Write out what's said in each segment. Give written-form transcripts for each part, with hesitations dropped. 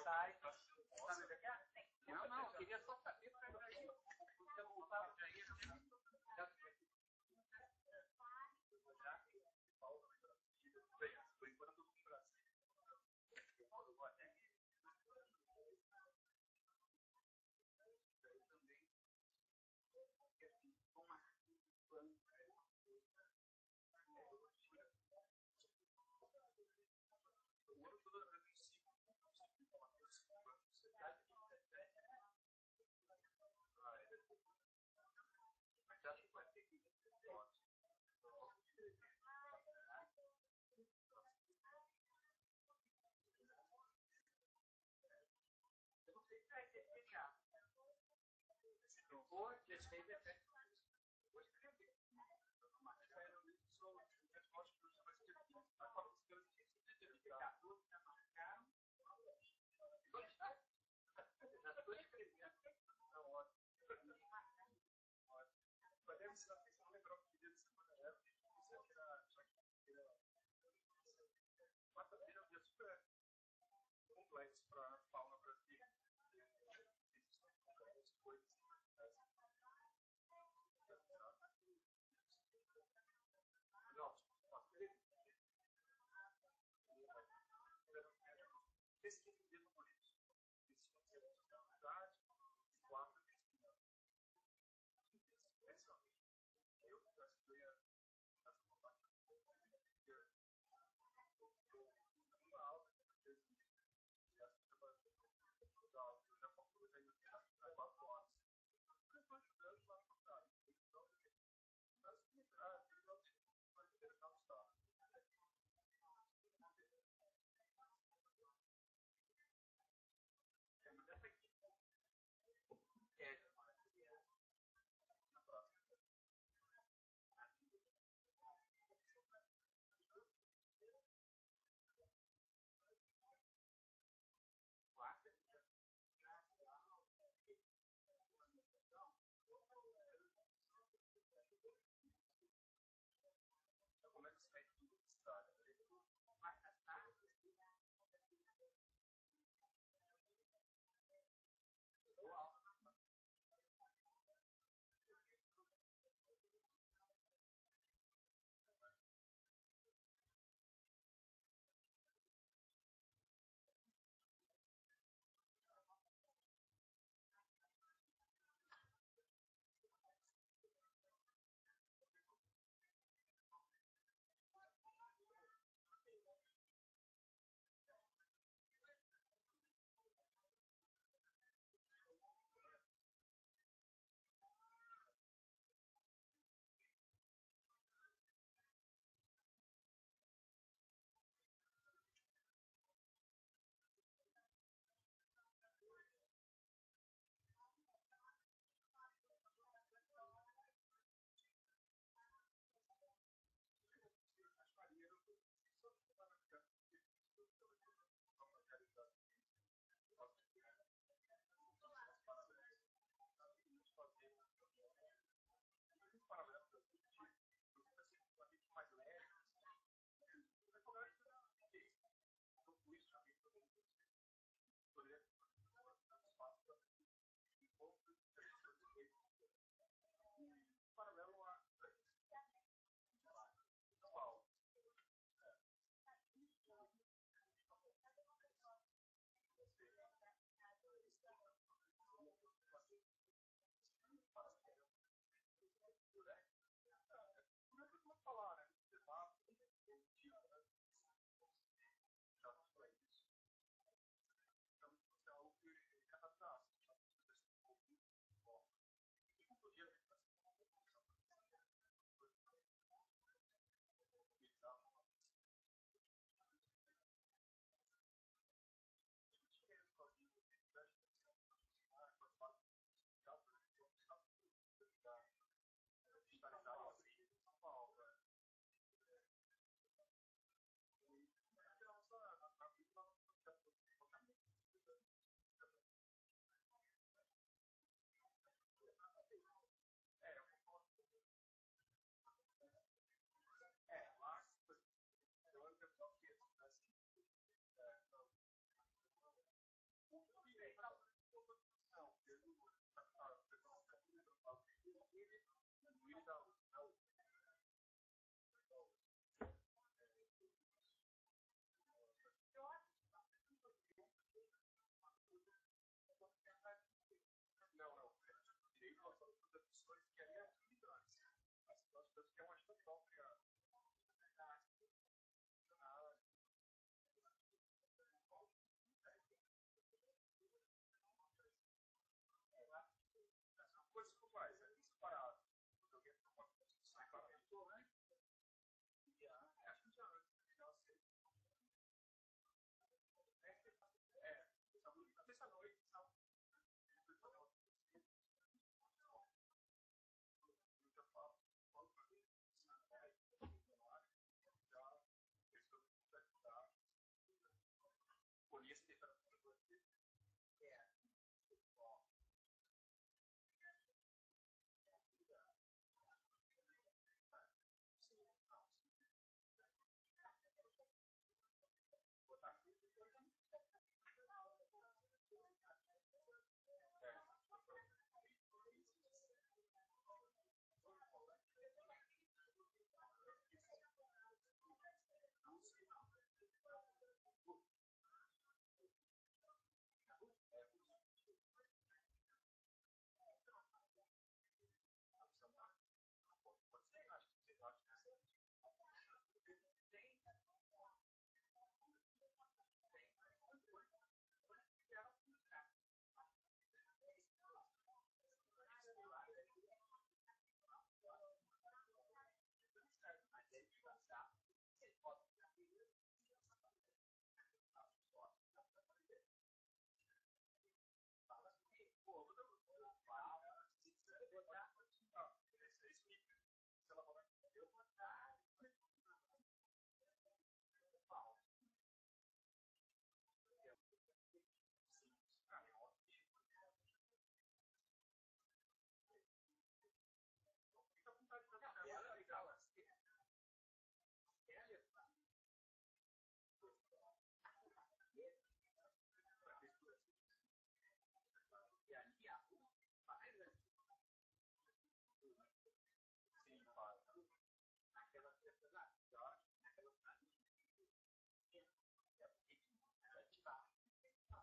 Sai. Sabe onde é que é? Não, eu queria só saber para você voltar já ia. Por enquanto eu vou no Brasil. Eu vou até aqui. Quarta-feira é um dia super complexo para a fauna brasileira. Existem coisas.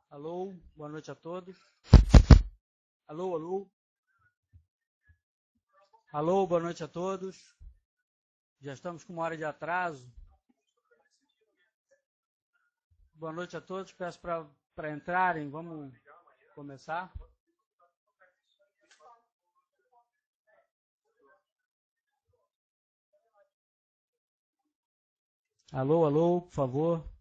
Alô, boa noite a todos. Alô, alô. Alô, boa noite a todos. Já estamos com uma hora de atraso. Boa noite a todos. Peço para entrarem. Vamos começar. Alô, alô, por favor.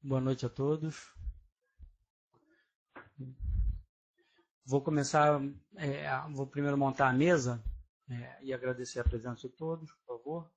Boa noite a todos. Vou começar, vou primeiro montar a mesa e agradecer a presença de todos, por favor.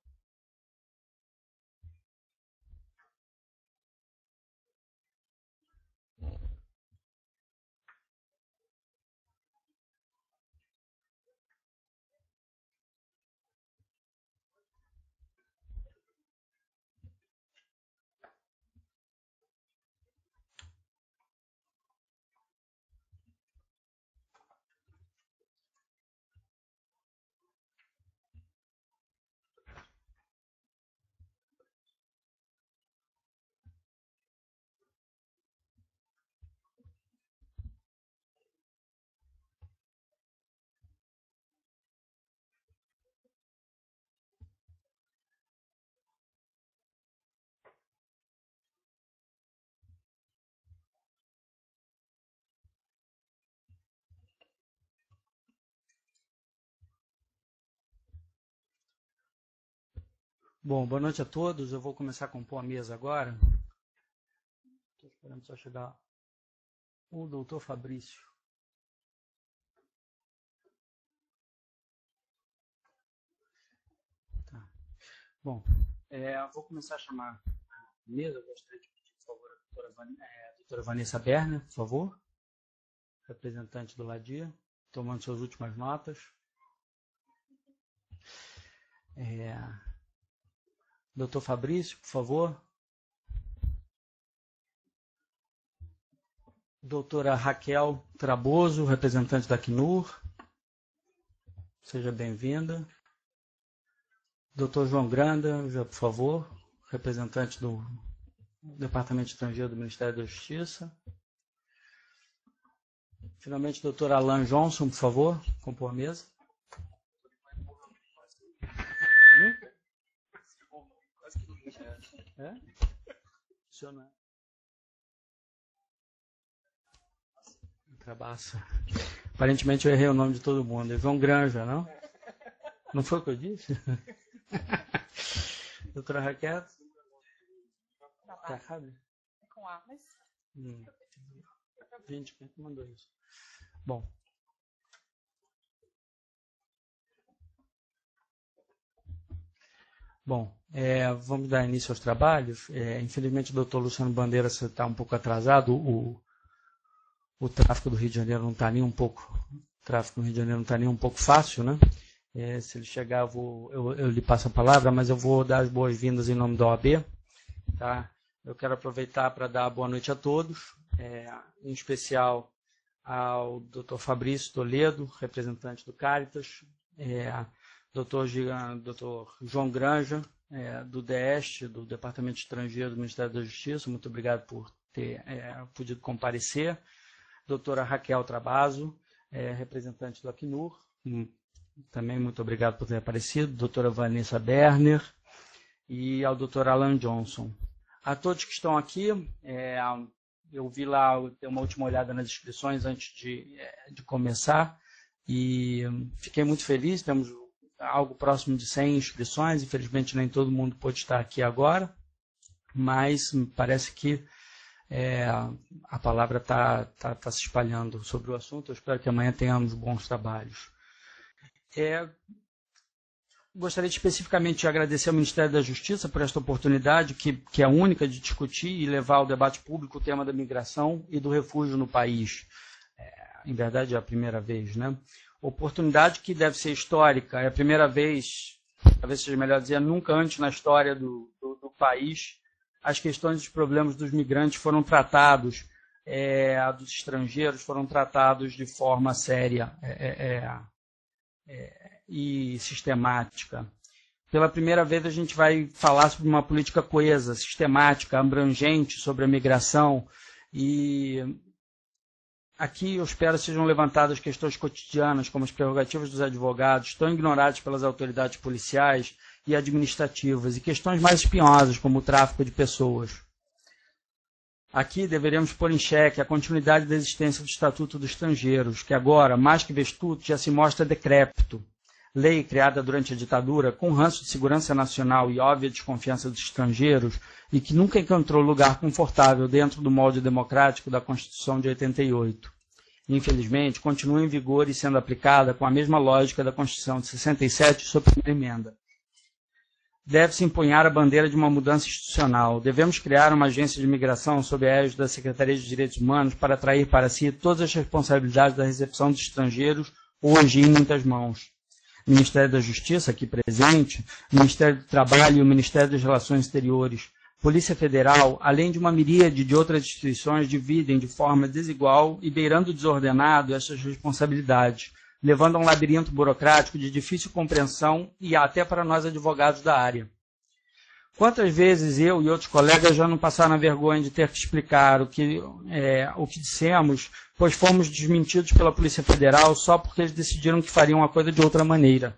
Bom, boa noite a todos. Eu vou começar a compor a mesa agora. Estou esperando só chegar o doutor Fabrício. Tá. Bom, vou começar a chamar a mesa. Eu gostaria de pedir, por favor, a doutora Vanessa Berner, por favor, representante do LADIA, tomando suas últimas notas. Doutor Fabrício, por favor. Doutora Raquel Traboso, representante da Acnur. Seja bem-vinda. Doutor João Granda, por favor, representante do Departamento Estrangeiro do Ministério da Justiça. Finalmente, doutor Alan Johnson, por favor, compor a mesa. Funciona. Trabaça. Aparentemente eu errei o nome de todo mundo. João Granja, não? Não foi o que eu disse? Doutora Raquel? Tá errado? É com A, mas... 20, quem mandou isso? Bom. Vamos dar início aos trabalhos. Infelizmente o doutor Luciano Bandeira está um pouco atrasado. O tráfego do Rio de Janeiro não está nem um pouco... O tráfego no Rio de Janeiro não está nem um pouco fácil, né? Se ele chegar, eu lhe passo a palavra, mas eu vou dar as boas-vindas em nome da OAB. Tá? Eu quero aproveitar para dar boa noite a todos, em especial ao Dr. Fabrício Toledo, representante do Caritas, Dr. João Granja, do DEST, do Departamento Estrangeiro do Ministério da Justiça, muito obrigado por ter podido comparecer. Doutora Raquel Traboso, representante do Acnur, também muito obrigado por ter aparecido. Doutora Vanessa Berner e ao doutor Alan Johnson. A todos que estão aqui, eu vi lá, dei uma última olhada nas inscrições antes de começar e fiquei muito feliz. Temos algo próximo de 100 inscrições, infelizmente nem todo mundo pôde estar aqui agora, mas parece que a palavra está se espalhando sobre o assunto. Eu espero que amanhã tenhamos bons trabalhos. Gostaria especificamente de agradecer ao Ministério da Justiça por esta oportunidade, que é única de discutir e levar ao debate público o tema da migração e do refúgio no país. Em verdade, é a primeira vez, né? Oportunidade que deve ser histórica. É a primeira vez, talvez seja melhor dizer, nunca antes na história do país, as questões e os problemas dos migrantes foram tratados, dos estrangeiros foram tratados de forma séria. e sistemática. Pela primeira vez, a gente vai falar sobre uma política coesa, sistemática, abrangente sobre a migração. E aqui eu espero sejam levantadas questões cotidianas, como as prerrogativas dos advogados, tão ignoradas pelas autoridades policiais e administrativas, e questões mais espinhosas, como o tráfico de pessoas. Aqui deveremos pôr em xeque a continuidade da existência do Estatuto dos Estrangeiros, que agora, mais que vestuto, já se mostra decrépito. Lei criada durante a ditadura, com ranço de segurança nacional e óbvia desconfiança dos estrangeiros, e que nunca encontrou lugar confortável dentro do molde democrático da Constituição de 88. Infelizmente, continua em vigor e sendo aplicada com a mesma lógica da Constituição de 67 e sua primeira emenda. Deve-se empunhar a bandeira de uma mudança institucional. Devemos criar uma agência de imigração sob a égide da Secretaria de Direitos Humanos para atrair para si todas as responsabilidades da recepção dos estrangeiros, hoje em muitas mãos. Ministério da Justiça, aqui presente, Ministério do Trabalho e o Ministério das Relações Exteriores. Polícia Federal, além de uma miríade de outras instituições, dividem de forma desigual e beirando desordenado essas responsabilidades, levando a um labirinto burocrático de difícil compreensão e até para nós advogados da área. Quantas vezes eu e outros colegas já não passaram a vergonha de ter que explicar o que dissemos, pois fomos desmentidos pela Polícia Federal só porque eles decidiram que fariam a coisa de outra maneira.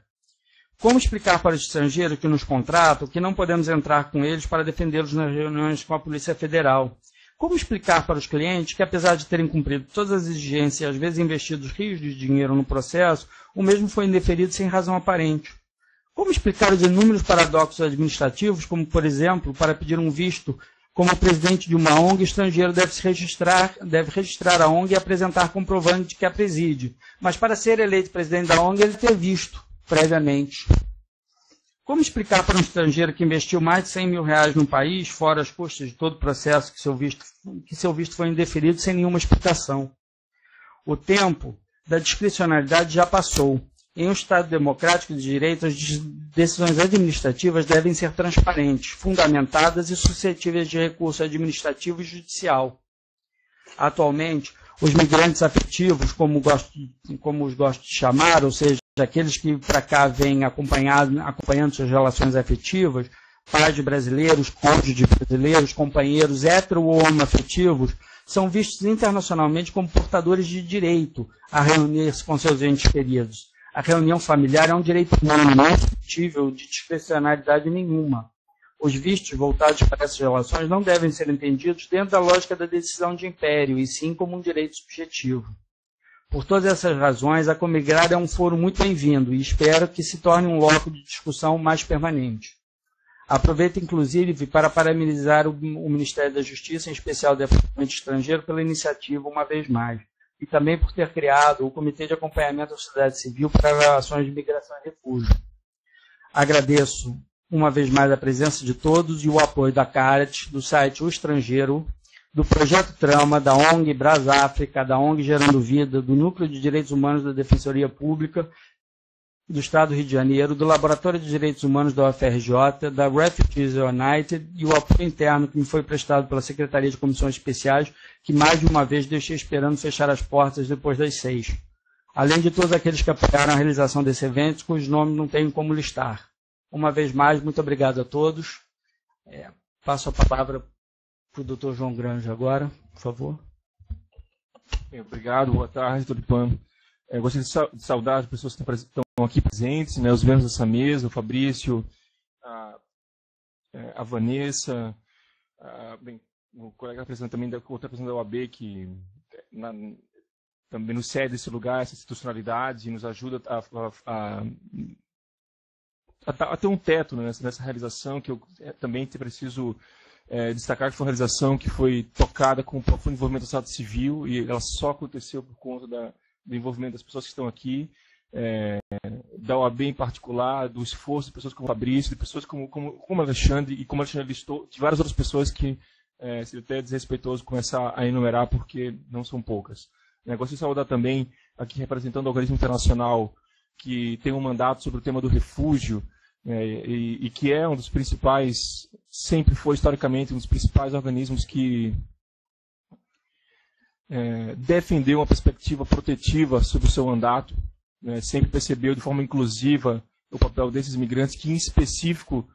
Como explicar para os estrangeiros que nos contratam que não podemos entrar com eles para defendê-los nas reuniões com a Polícia Federal? Como explicar para os clientes que, apesar de terem cumprido todas as exigências e às vezes investidos rios de dinheiro no processo, o mesmo foi indeferido sem razão aparente? Como explicar os inúmeros paradoxos administrativos, como, por exemplo, para pedir um visto como presidente de uma ONG, estrangeiro deve registrar a ONG e apresentar comprovante de que a preside, mas para ser eleito presidente da ONG, ele ter visto previamente. Como explicar para um estrangeiro que investiu mais de R$100 mil no país, fora as custas de todo o processo, que seu visto foi indeferido sem nenhuma explicação? O tempo da discricionalidade já passou. Em um Estado democrático de direito, as decisões administrativas devem ser transparentes, fundamentadas e suscetíveis de recurso administrativo e judicial. Atualmente, os migrantes afetivos, como os gosto de chamar, ou seja, aqueles que para cá vêm acompanhando suas relações afetivas, pais brasileiros, cônjuges brasileiros, companheiros hetero ou homoafetivos, são vistos internacionalmente como portadores de direito a reunir-se com seus entes queridos. A reunião familiar é um direito humano não suscetível de discrecionalidade nenhuma. Os vistos voltados para essas relações não devem ser entendidos dentro da lógica da decisão de império, e sim como um direito subjetivo. Por todas essas razões, a Comigrar é um foro muito bem-vindo e espero que se torne um loco de discussão mais permanente. Aproveito, inclusive, para parabenizar o Ministério da Justiça, em especial o Departamento Estrangeiro, pela iniciativa uma vez mais, e também por ter criado o Comitê de Acompanhamento da Sociedade Civil para Relações de Migração e Refúgio. Agradeço uma vez mais a presença de todos e o apoio da CARET, do site O Estrangeiro, do Projeto Trama, da ONG Brasáfrica, da ONG Gerando Vida, do Núcleo de Direitos Humanos da Defensoria Pública do Estado do Rio de Janeiro, do Laboratório de Direitos Humanos da UFRJ, da Refugees United e o apoio interno que me foi prestado pela Secretaria de Comissões Especiais, que mais de uma vez deixei esperando fechar as portas depois das 6. Além de todos aqueles que apoiaram a realização desse evento, cujos nomes não tenho como listar. Uma vez mais, muito obrigado a todos. Passo a palavra para o Dr. João Granja agora, por favor. Bem, obrigado, boa tarde, Tulipan. Gostaria de saudar as pessoas que estão aqui presentes, né, os membros dessa mesa, o Fabrício, a Vanessa, bem, o colega representante também da outra representante da OAB, que também nos cede esse lugar, essa institucionalidade, e nos ajuda a ter um teto, né, nessa realização, que eu também preciso destacar que foi uma realização que foi tocada com um profundo envolvimento da sociedade civil, e ela só aconteceu por conta do envolvimento das pessoas que estão aqui, da OAB em particular, do esforço de pessoas como o Fabrício, de pessoas como o Alexandre, e como o Alexandre listou, de várias outras pessoas que seria até desrespeitoso começar a enumerar, porque não são poucas. Gostaria de saudar também, aqui representando o organismo internacional, que tem um mandato sobre o tema do refúgio, e que é um dos principais, sempre foi historicamente um dos principais organismos que defendeu uma perspectiva protetiva sobre o seu mandato, né, sempre percebeu de forma inclusiva o papel desses imigrantes que, em específico,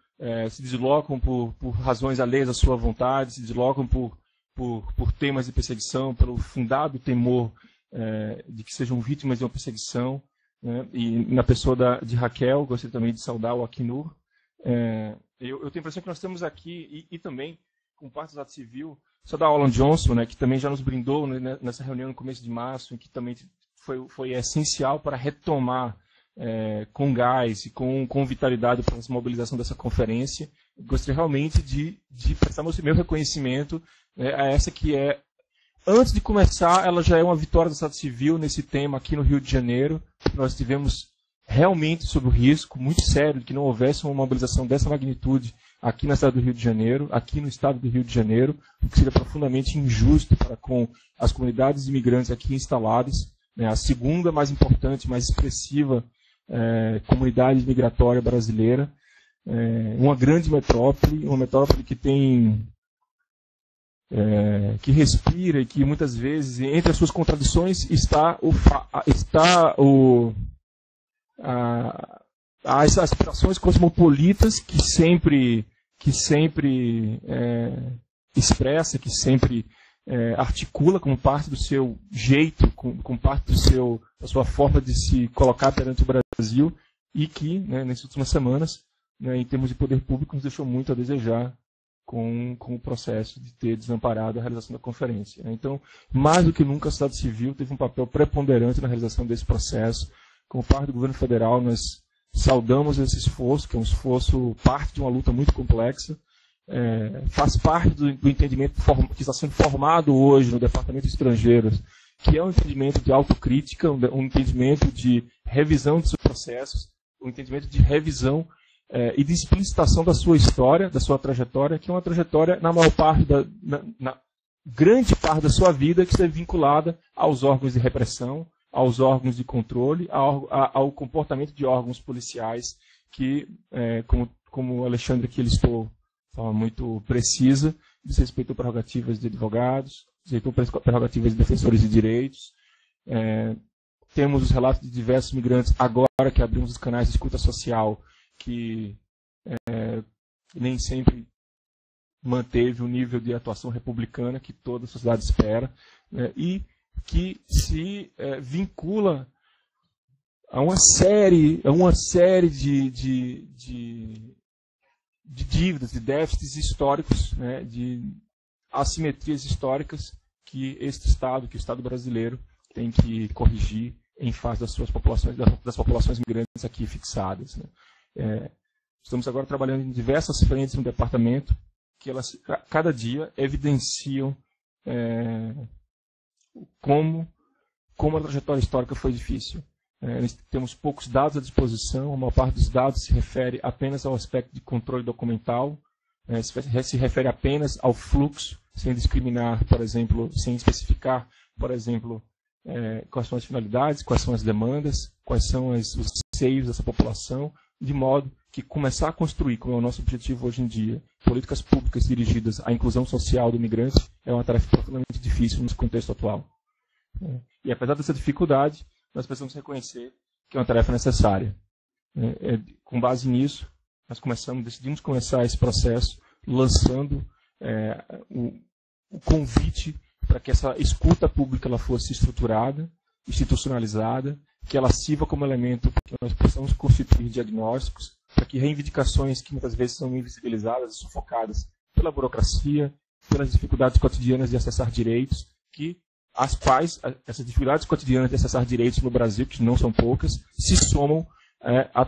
se deslocam por razões alheias à sua vontade, se deslocam por temas de perseguição, pelo fundado temor de que sejam vítimas de uma perseguição. Né? E na pessoa de Raquel, gostaria também de saudar o Acnur. Eu tenho a impressão que nós temos aqui, e também com parte do Estado Civil, só da Alan Johnson, né, que também já nos brindou, né, nessa reunião no começo de março, em que também foi essencial para retomar com gás e com vitalidade para a mobilização dessa conferência. Gostaria realmente de prestar meu reconhecimento a essa que antes de começar, ela já é uma vitória do Estado Civil nesse tema aqui no Rio de Janeiro. Nós tivemos realmente sob o risco muito sério de que não houvesse uma mobilização dessa magnitude aqui na cidade do Rio de Janeiro, aqui no estado do Rio de Janeiro, o que seria profundamente injusto para com as comunidades imigrantes aqui instaladas, né, a segunda mais importante, mais expressiva comunidade migratória brasileira, uma grande metrópole, uma metrópole que tem que respira e que muitas vezes entre as suas contradições as aspirações cosmopolitas que sempre expressa, que sempre articula como parte do seu jeito, como parte da sua forma de se colocar perante o Brasil, e que, né, nessas últimas semanas, né, em termos de poder público, nos deixou muito a desejar com o processo de ter desamparado a realização da conferência. Então, mais do que nunca, a sociedade civil teve um papel preponderante na realização desse processo. Como parte do governo federal, nós saudamos esse esforço, que é um esforço, parte de uma luta muito complexa, faz parte do entendimento que está sendo formado hoje no Departamento de Estrangeiros, que é um entendimento de autocrítica, um entendimento de revisão de seus processos, um entendimento de revisão e de explicitação da sua história, da sua trajetória, que é uma trajetória, na maior parte, na grande parte da sua vida, que está vinculada aos órgãos de repressão, aos órgãos de controle, ao comportamento de órgãos policiais que, como o Alexandre aqui listou de forma muito precisa, desrespeitou prerrogativas de advogados, desrespeitou prerrogativas de defensores de direitos. Temos os relatos de diversos migrantes, agora que abrimos os canais de escuta social, que nem sempre manteve o nível de atuação republicana que toda a sociedade espera, e que se vincula a uma série de dívidas, de déficits históricos, né, de assimetrias históricas que este Estado, que o Estado brasileiro, tem que corrigir em face das populações migrantes aqui fixadas. Né. Estamos agora trabalhando em diversas frentes no departamento, que elas, cada dia, evidenciam como a trajetória histórica foi difícil. Temos poucos dados à disposição, a maior parte dos dados se refere apenas ao aspecto de controle documental, se refere apenas ao fluxo, sem discriminar, por exemplo, sem especificar, por exemplo, quais são as finalidades, quais são as demandas, quais são os anseios dessa população, de modo que começar a construir, como é o nosso objetivo hoje em dia, políticas públicas dirigidas à inclusão social do imigrante é uma tarefa profundamente difícil no contexto atual. E apesar dessa dificuldade, nós precisamos reconhecer que é uma tarefa necessária. Com base nisso, nós decidimos começar esse processo lançando o convite para que essa escuta pública ela fosse estruturada, institucionalizada, que ela sirva como elemento para que nós possamos constituir diagnósticos, para que reivindicações que muitas vezes são invisibilizadas e sufocadas pela burocracia, pelas dificuldades cotidianas de acessar direitos, que essas dificuldades cotidianas de acessar direitos no Brasil, que não são poucas, se somam a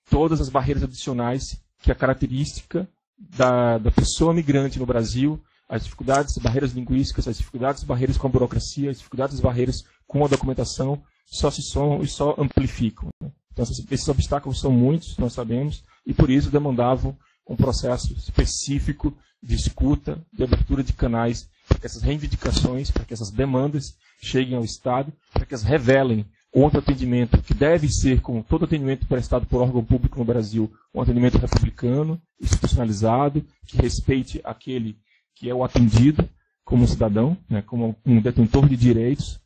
todas as barreiras adicionais que a característica da pessoa migrante no Brasil, as dificuldades, as barreiras linguísticas, as dificuldades, as barreiras com a burocracia, as dificuldades, as barreiras com a documentação, só se somam e só amplificam. Né? Então, esses obstáculos são muitos, nós sabemos, e por isso demandavam um processo específico de escuta, de abertura de canais, para que essas reivindicações, para que essas demandas cheguem ao Estado, para que elas revelem outro atendimento que deve ser, como todo atendimento prestado por órgão público no Brasil, um atendimento republicano, institucionalizado, que respeite aquele que é o atendido como cidadão, né, como um detentor de direitos,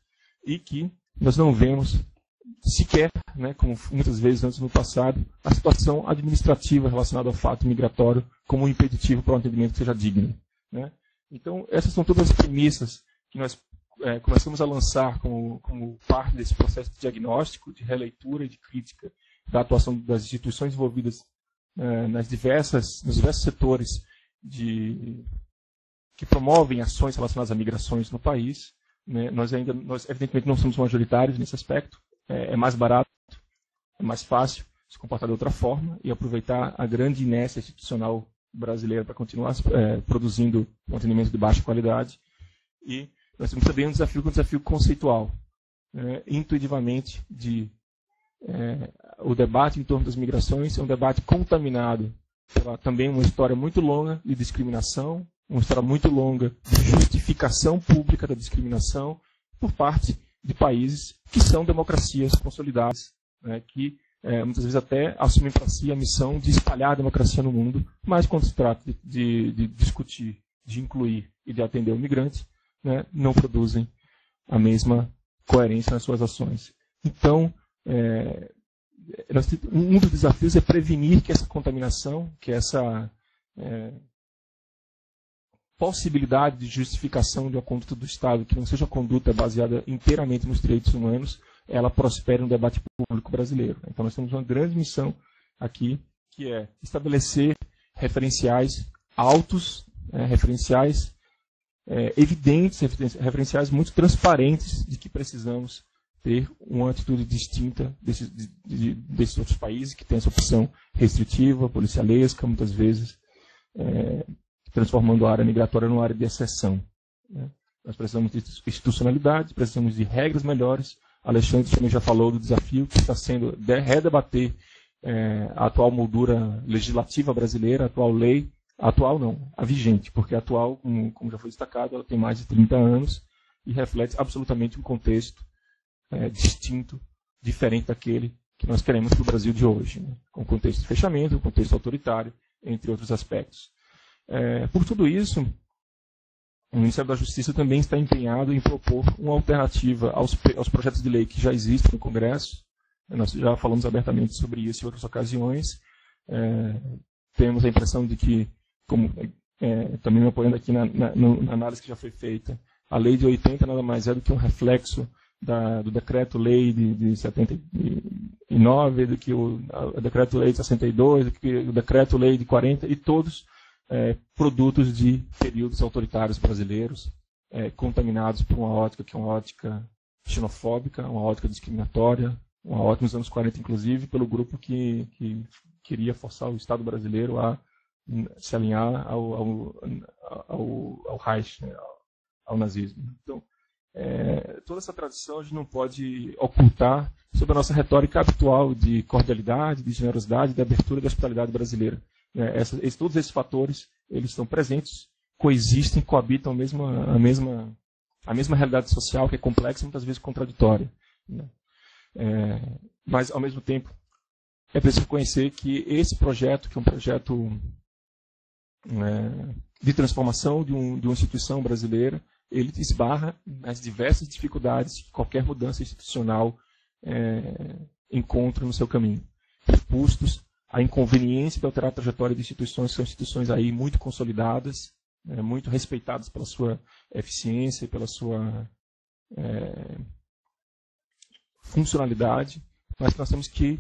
e que nós não vemos sequer, né, como muitas vezes antes no passado, a situação administrativa relacionada ao fato migratório como um impeditivo para um atendimento que seja digno. Né? Então, essas são todas as premissas que nós começamos a lançar como parte desse processo de diagnóstico, de releitura e de crítica da atuação das instituições envolvidas nos diversos setores que promovem ações relacionadas a migrações no país. Né? Nós evidentemente não somos majoritários nesse aspecto. É mais barato, é mais fácil se comportar de outra forma e aproveitar a grande inércia institucional brasileira para continuar produzindo um atendimento de baixa qualidade. E nós temos também um desafio conceitual. Intuitivamente, o debate em torno das migrações é um debate contaminado pela também uma história muito longa de discriminação, uma história muito longa de justificação pública da discriminação por parte de países que são democracias consolidadas, né, que muitas vezes até assumem para si a missão de espalhar a democracia no mundo, mas quando se trata de discutir, de incluir e de atender o migrante, né, não produzem a mesma coerência nas suas ações. Então, um dos desafios é prevenir que essa contaminação, que essa possibilidade de justificação de uma conduta do Estado que não seja uma conduta baseada inteiramente nos direitos humanos, ela prospere no debate público brasileiro. Então nós temos uma grande missão aqui, que é estabelecer referenciais altos, referenciais evidentes, referenciais muito transparentes de que precisamos ter uma atitude distinta desses outros países que têm essa opção restritiva, policialesca, muitas vezes, transformando a área migratória numa área de exceção. Né? Nós precisamos de institucionalidade, precisamos de regras melhores. Alexandre também já falou do desafio que está sendo redebater a atual moldura legislativa brasileira, a atual lei, a vigente, porque a atual, como já foi destacado, ela tem mais de 30 anos e reflete absolutamente um contexto distinto, diferente daquele que nós queremos para o Brasil de hoje, né? Com contexto de fechamento, um contexto autoritário, entre outros aspectos. Por tudo isso, o Ministério da Justiça também está empenhado em propor uma alternativa aos projetos de lei que já existem no Congresso. Nós já falamos abertamente sobre isso em outras ocasiões. Temos a impressão de que, também me apoiando aqui na análise que já foi feita, a lei de 80 nada mais é do que um reflexo do decreto-lei de 79, do que o decreto-lei de 62, do que o decreto-lei de 40, e todos produtos de períodos autoritários brasileiros, contaminados por uma ótica que é uma ótica xenofóbica, uma ótica discriminatória, uma ótica nos anos 40, inclusive, pelo grupo que queria forçar o Estado brasileiro a se alinhar ao Reich, né, ao nazismo. Então, toda essa tradição a gente não pode ocultar sob a nossa retórica habitual de cordialidade, de generosidade, de abertura e de hospitalidade brasileira. Todos esses fatores, eles estão presentes, coexistem, coabitam a mesma realidade social, que é complexa e muitas vezes contraditória. Né? Mas, ao mesmo tempo, é preciso conhecer que esse projeto, que é um projeto de transformação de uma instituição brasileira, ele esbarra nas diversas dificuldades que qualquer mudança institucional encontra no seu caminho. Custos, a inconveniência de alterar a trajetória de instituições que são instituições aí muito consolidadas, muito respeitadas pela sua eficiência, pela sua funcionalidade, mas nós temos que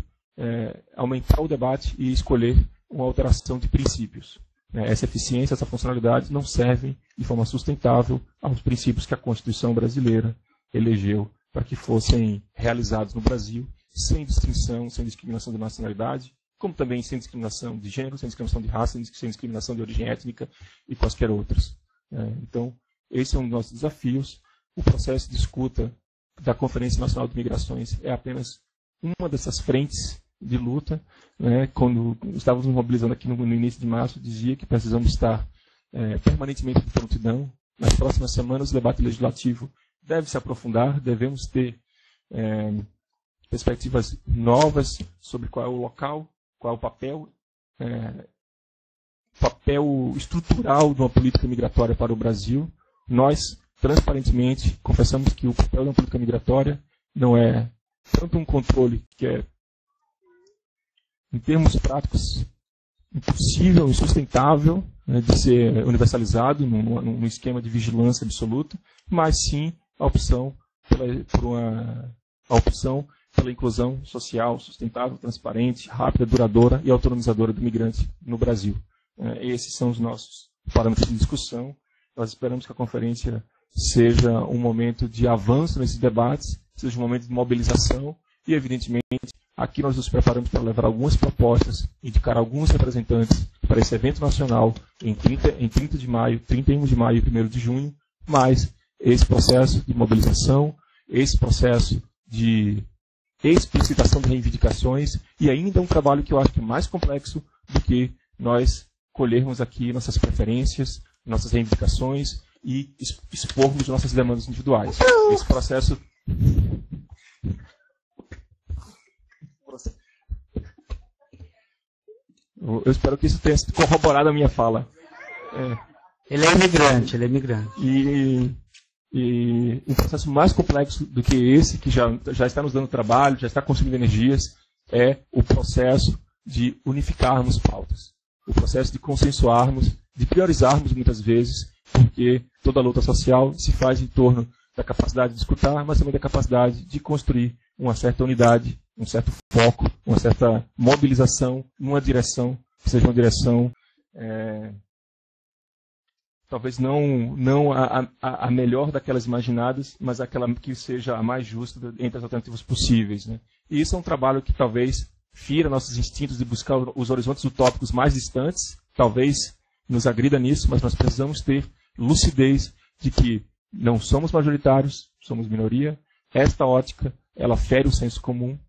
aumentar o debate e escolher uma alteração de princípios. Essa eficiência, essa funcionalidade não servem de forma sustentável aos princípios que a Constituição brasileira elegeu para que fossem realizados no Brasil, sem distinção, sem discriminação de nacionalidade, como também sem discriminação de gênero, sem discriminação de raça, sem discriminação de origem étnica e quaisquer outras. Então, esse é um dos nossos desafios. O processo de escuta da Conferência Nacional de Migrações é apenas uma dessas frentes de luta. Quando estávamos nos mobilizando aqui no início de março, dizia que precisamos estar permanentemente de prontidão. Nas próximas semanas, o debate legislativo deve se aprofundar, devemos ter perspectivas novas sobre qual é o local, qual é o papel estrutural de uma política migratória para o Brasil. Nós, transparentemente, confessamos que o papel de uma política migratória não é tanto um controle que é, em termos práticos, impossível, insustentável, né, de ser universalizado num esquema de vigilância absoluta, mas sim a opção pela inclusão social, sustentável, transparente, rápida, duradoura e autonomizadora do migrante no Brasil. Esses são os nossos parâmetros de discussão. Nós esperamos que a conferência seja um momento de avanço nesses debates, seja um momento de mobilização e, evidentemente, aqui nós nos preparamos para levar algumas propostas, indicar alguns representantes para esse evento nacional em 30 de maio, 31 de maio e 1º de junho, mas esse processo de mobilização, esse processo de explicitação de reivindicações e ainda um trabalho que eu acho que é mais complexo do que nós colhermos aqui nossas preferências, nossas reivindicações e expormos nossas demandas individuais. Esse processo... Eu espero que isso tenha corroborado a minha fala. Ele é imigrante, E um processo mais complexo do que esse, que já está nos dando trabalho, já está consumindo energias, é o processo de unificarmos pautas. O processo de consensuarmos, de priorizarmos muitas vezes, porque toda a luta social se faz em torno da capacidade de escutar, mas também da capacidade de construir uma certa unidade, um certo foco, uma certa mobilização numa direção, que seja uma direção talvez não a melhor daquelas imaginadas, mas aquela que seja a mais justa entre as alternativas possíveis. Né? E isso é um trabalho que talvez fira nossos instintos de buscar os horizontes utópicos mais distantes, talvez nos agrida nisso, mas nós precisamos ter lucidez de que não somos majoritários, somos minoria. Esta ótica, ela fere o senso comum,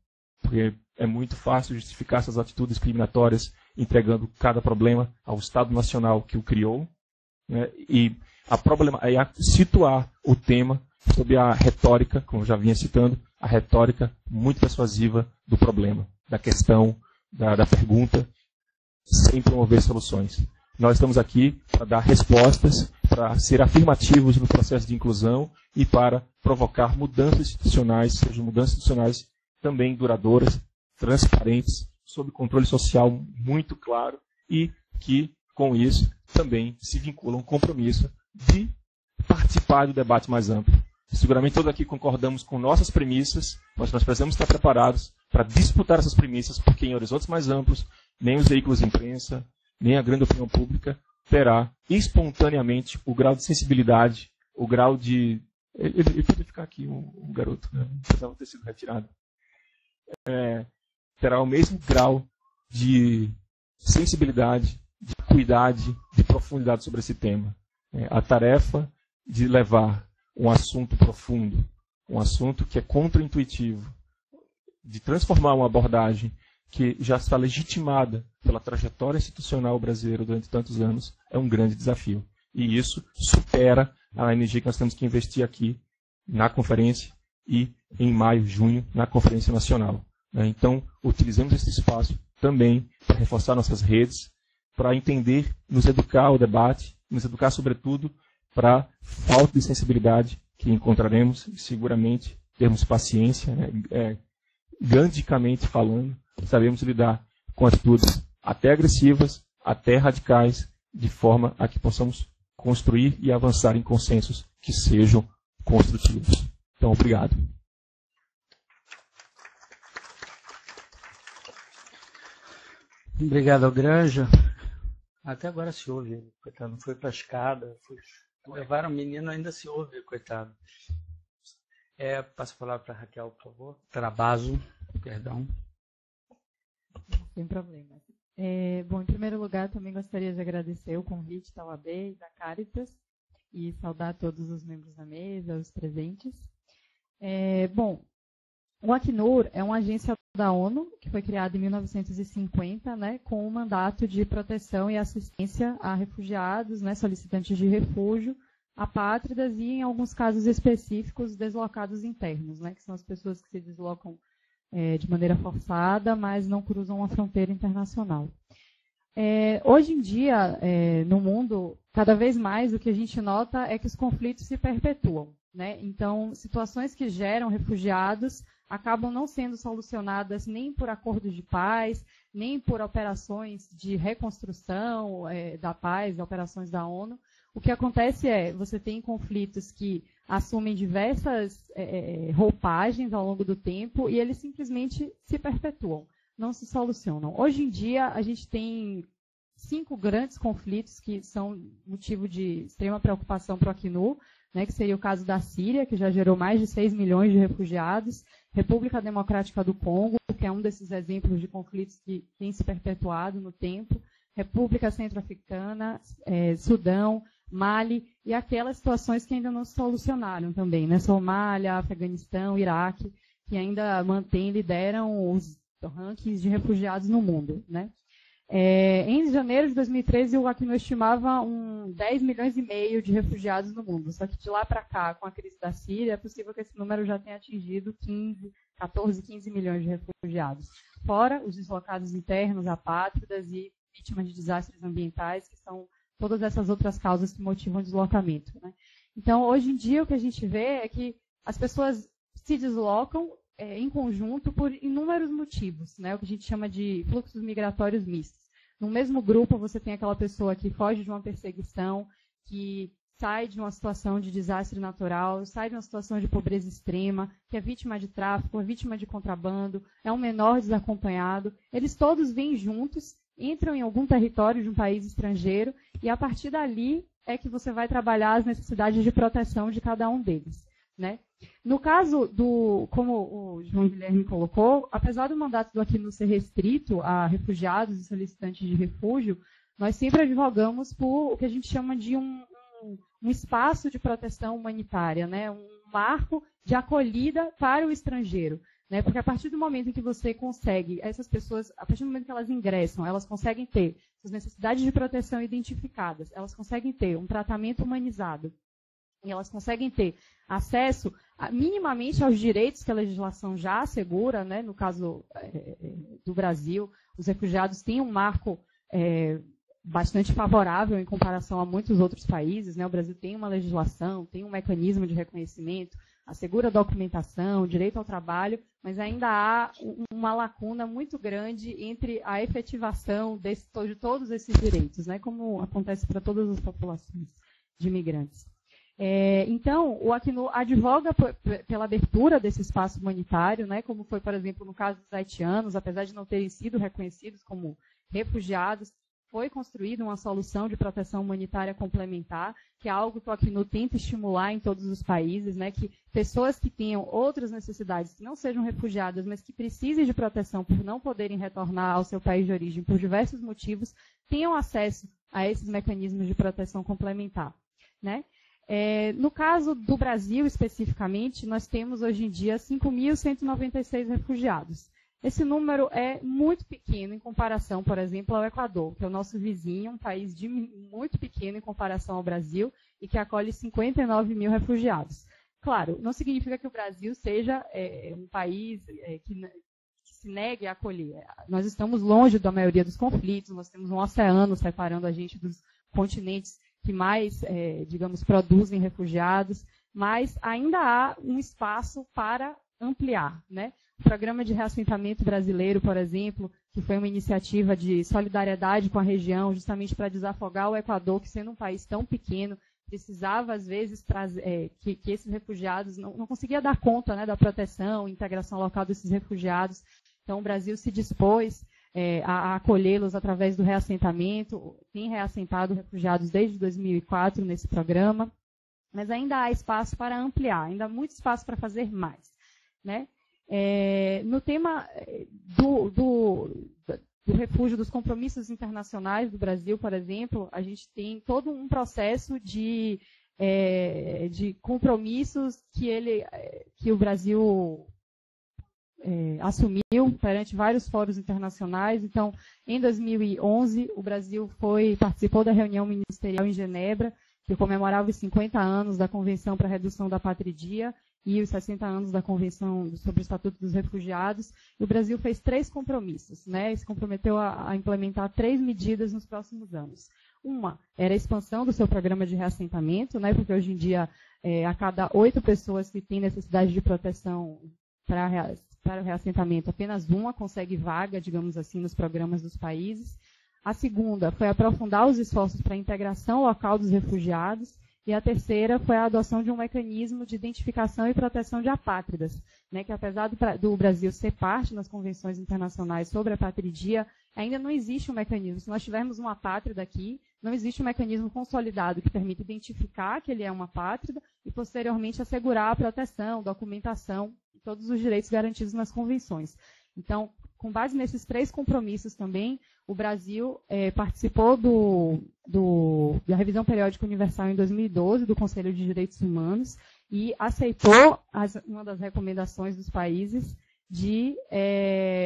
porque é muito fácil justificar essas atitudes discriminatórias entregando cada problema ao Estado Nacional que o criou. E situar o tema sob a retórica, como eu já vinha citando, a retórica muito persuasiva do problema, da questão, da pergunta, sem promover soluções. Nós estamos aqui para dar respostas, para ser afirmativos no processo de inclusão e para provocar mudanças institucionais, sejam mudanças institucionais também duradouras, transparentes, sob controle social muito claro e que, com isso, também se vincula a um compromisso de participar do debate mais amplo. Seguramente todos aqui concordamos com nossas premissas, mas nós precisamos estar preparados para disputar essas premissas, porque em horizontes mais amplos, nem os veículos de imprensa, nem a grande opinião pública terá espontaneamente o grau de sensibilidade, o grau de... Ele podia ficar aqui, um garoto, né? Não precisava ter sido retirado. Terá o mesmo grau de sensibilidade, de acuidade, de profundidade sobre esse tema. A tarefa de levar um assunto profundo, um assunto que é contraintuitivo, de transformar uma abordagem que já está legitimada pela trajetória institucional brasileira durante tantos anos, é um grande desafio. E isso supera a energia que nós temos que investir aqui na conferência e em maio, junho, na Conferência Nacional. Então, utilizemos esse espaço também para reforçar nossas redes, para entender, nos educar ao debate, nos educar, sobretudo, para a falta de sensibilidade que encontraremos, seguramente, termos paciência, gandicamente falando, sabemos lidar com atitudes até agressivas, até radicais, de forma a que possamos construir e avançar em consensos que sejam construtivos. Então, obrigado. Obrigado ao Granja. Até agora se ouve ele, coitado. Não foi para a escada, levaram o menino, ainda se ouve, coitado. Passo a palavra para a Raquel, por favor. Trabazo, perdão. Sem problema. Bom, em primeiro lugar, também gostaria de agradecer o convite da UAB e da Caritas e saudar todos os membros da mesa, os presentes. Bom, o Acnur é uma agência da ONU, que foi criada em 1950, com o mandato de proteção e assistência a refugiados, solicitantes de refúgio, apátridas e, em alguns casos específicos, deslocados internos, que são as pessoas que se deslocam de maneira forçada, mas não cruzam uma fronteira internacional. Hoje em dia, no mundo, cada vez mais o que a gente nota é que os conflitos se perpetuam. Então, situações que geram refugiados acabam não sendo solucionadas nem por acordos de paz, nem por operações de reconstrução da paz, operações da ONU. O que acontece você tem conflitos que assumem diversas roupagens ao longo do tempo e eles simplesmente se perpetuam, não se solucionam. Hoje em dia, a gente tem 5 grandes conflitos que são motivo de extrema preocupação para o Acnur, né, que seria o caso da Síria, que já gerou mais de 6 milhões de refugiados, República Democrática do Congo, que é um desses exemplos de conflitos que tem se perpetuado no tempo, República Centro-Africana, Sudão, Mali, e aquelas situações que ainda não se solucionaram também, né? Somália, Afeganistão, Iraque, que ainda lideram os rankings de refugiados no mundo, né? Em janeiro de 2013, o Acnur estimava 10 milhões e meio de refugiados no mundo, só que de lá para cá, com a crise da Síria, é possível que esse número já tenha atingido 14, 15 milhões de refugiados, fora os deslocados internos, apátridas e vítimas de desastres ambientais, que são todas essas outras causas que motivam o deslocamento, né? Então, hoje em dia, o que a gente vê é que as pessoas se deslocam em conjunto por inúmeros motivos, né? O que a gente chama de fluxos migratórios mistos. No mesmo grupo, você tem aquela pessoa que foge de uma perseguição, que sai de uma situação de desastre natural, sai de uma situação de pobreza extrema, que é vítima de tráfico, é vítima de contrabando, é um menor desacompanhado. Eles todos vêm juntos, entram em algum território de um país estrangeiro e, a partir dali, é que você vai trabalhar as necessidades de proteção de cada um deles, né? No caso como o João Guilherme colocou, apesar do mandato do Acnur ser restrito a refugiados e solicitantes de refúgio, nós sempre advogamos por o que a gente chama de um espaço de proteção humanitária, né? Um marco de acolhida para o estrangeiro, né? Porque a partir do momento em que você consegue, essas pessoas, a partir do momento que elas ingressam, elas conseguem ter suas necessidades de proteção identificadas, elas conseguem ter um tratamento humanizado, e elas conseguem ter acesso minimamente aos direitos que a legislação já assegura, né? No caso do Brasil, os refugiados têm um marco bastante favorável em comparação a muitos outros países, né? O Brasil tem uma legislação, tem um mecanismo de reconhecimento, assegura a documentação, direito ao trabalho, mas ainda há uma lacuna muito grande entre a efetivação de todos esses direitos, né? Como acontece para todas as populações de imigrantes. Então, o Acnur advoga pela abertura desse espaço humanitário, né, como foi, por exemplo, no caso dos haitianos, apesar de não terem sido reconhecidos como refugiados, foi construída uma solução de proteção humanitária complementar, que é algo que o Acnur tenta estimular em todos os países, né, que pessoas que tenham outras necessidades, que não sejam refugiadas, mas que precisem de proteção por não poderem retornar ao seu país de origem por diversos motivos, tenham acesso a esses mecanismos de proteção complementar, né? No caso do Brasil, especificamente, nós temos hoje em dia 5.196 refugiados. Esse número é muito pequeno em comparação, por exemplo, ao Equador, que é o nosso vizinho, um país muito pequeno em comparação ao Brasil e que acolhe 59 mil refugiados. Claro, não significa que o Brasil seja um país que se negue a acolher. Nós estamos longe da maioria dos conflitos, nós temos um oceano separando a gente dos continentes que mais, digamos, produzem refugiados, mas ainda há um espaço para ampliar, né? O Programa de Reassentamento Brasileiro, por exemplo, que foi uma iniciativa de solidariedade com a região, justamente para desafogar o Equador, que sendo um país tão pequeno, precisava, às vezes, que esses refugiados não conseguia dar conta, né, da proteção e integração local desses refugiados. Então, o Brasil se dispôs a acolhê-los através do reassentamento, tem reassentado refugiados desde 2004 nesse programa, mas ainda há espaço para ampliar, ainda há muito espaço para fazer mais, né? No tema do refúgio, dos compromissos internacionais do Brasil, por exemplo, a gente tem todo um processo de compromissos que o Brasil assumiu perante vários fóruns internacionais. Então, em 2011, o Brasil participou da reunião ministerial em Genebra, que comemorava os 50 anos da Convenção para a Redução da Patridia e os 60 anos da Convenção sobre o Estatuto dos Refugiados. E o Brasil fez 3 compromissos, né? Se comprometeu a implementar 3 medidas nos próximos anos. Uma era a expansão do seu programa de reassentamento, né? Porque hoje em dia, a cada 8 pessoas que têm necessidade de proteção para o reassentamento, apenas uma consegue vaga, digamos assim, nos programas dos países. A segunda foi aprofundar os esforços para a integração local dos refugiados. E a terceira foi a adoção de um mecanismo de identificação e proteção de apátridas, né, que apesar do Brasil ser parte nas convenções internacionais sobre a apatridia, ainda não existe um mecanismo. Se nós tivermos uma apátrida aqui, não existe um mecanismo consolidado que permita identificar que ele é uma apátrida e, posteriormente, assegurar a proteção, documentação e todos os direitos garantidos nas convenções. Então, com base nesses 3 compromissos também, o Brasil participou da Revisão Periódica Universal em 2012, do Conselho de Direitos Humanos, e aceitou uma das recomendações dos países de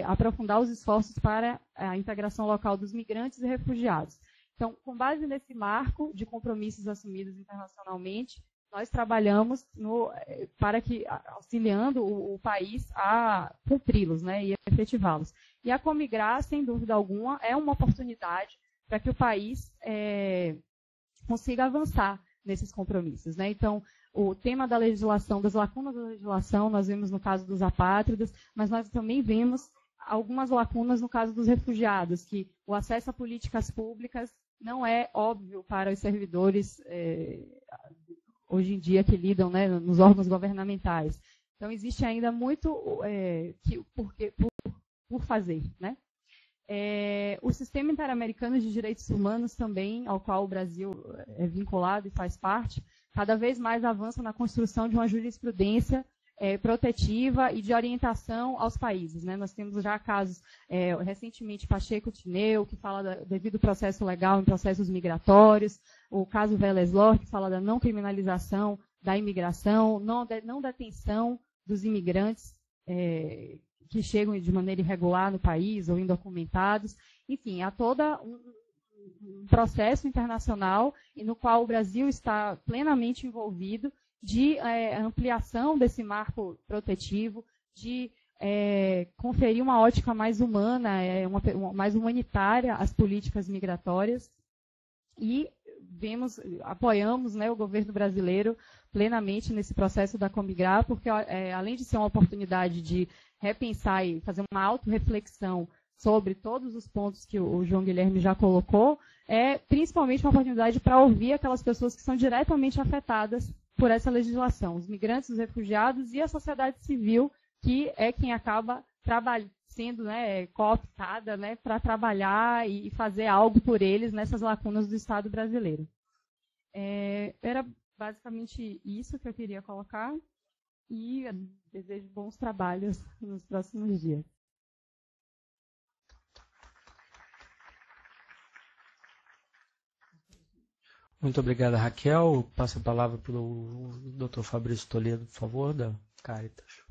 aprofundar os esforços para a integração local dos migrantes e refugiados. Então, com base nesse marco de compromissos assumidos internacionalmente, nós trabalhamos auxiliando o país a cumpri-los, né, e efetivá-los. E a Comigra, sem dúvida alguma, é uma oportunidade para que o país consiga avançar nesses compromissos, né? Então, o tema da legislação, das lacunas da legislação, nós vimos no caso dos apátridas, mas nós também vemos algumas lacunas no caso dos refugiados, que o acesso a políticas públicas não é óbvio para os servidores hoje em dia que lidam, né, nos órgãos governamentais. Então, existe ainda muito por fazer, né? O Sistema Interamericano de Direitos Humanos também, ao qual o Brasil é vinculado e faz parte, cada vez mais avança na construção de uma jurisprudência protetiva e de orientação aos países, né? Nós temos já casos, recentemente, Pacheco-Tineu, que fala do devido processo legal em processos migratórios, o caso Veles-Lor, que fala da não criminalização da imigração, não detenção dos imigrantes que chegam de maneira irregular no país ou indocumentados. Enfim, há todo um processo internacional e no qual o Brasil está plenamente envolvido de ampliação desse marco protetivo, de conferir uma ótica mais humana, mais humanitária às políticas migratórias. E apoiamos, né, o governo brasileiro plenamente nesse processo da Comigra, porque além de ser uma oportunidade de repensar e fazer uma autorreflexão sobre todos os pontos que o João Guilherme já colocou, é principalmente uma oportunidade para ouvir aquelas pessoas que são diretamente afetadas por essa legislação, os migrantes, os refugiados e a sociedade civil, que é quem acaba sendo, né, cooptada, né, para trabalhar e fazer algo por eles nessas lacunas do Estado brasileiro. Era basicamente isso que eu queria colocar e desejo bons trabalhos nos próximos dias. Muito obrigada, Raquel. Passo a palavra para o Dr. Fabrício Toledo, por favor, da Caritas.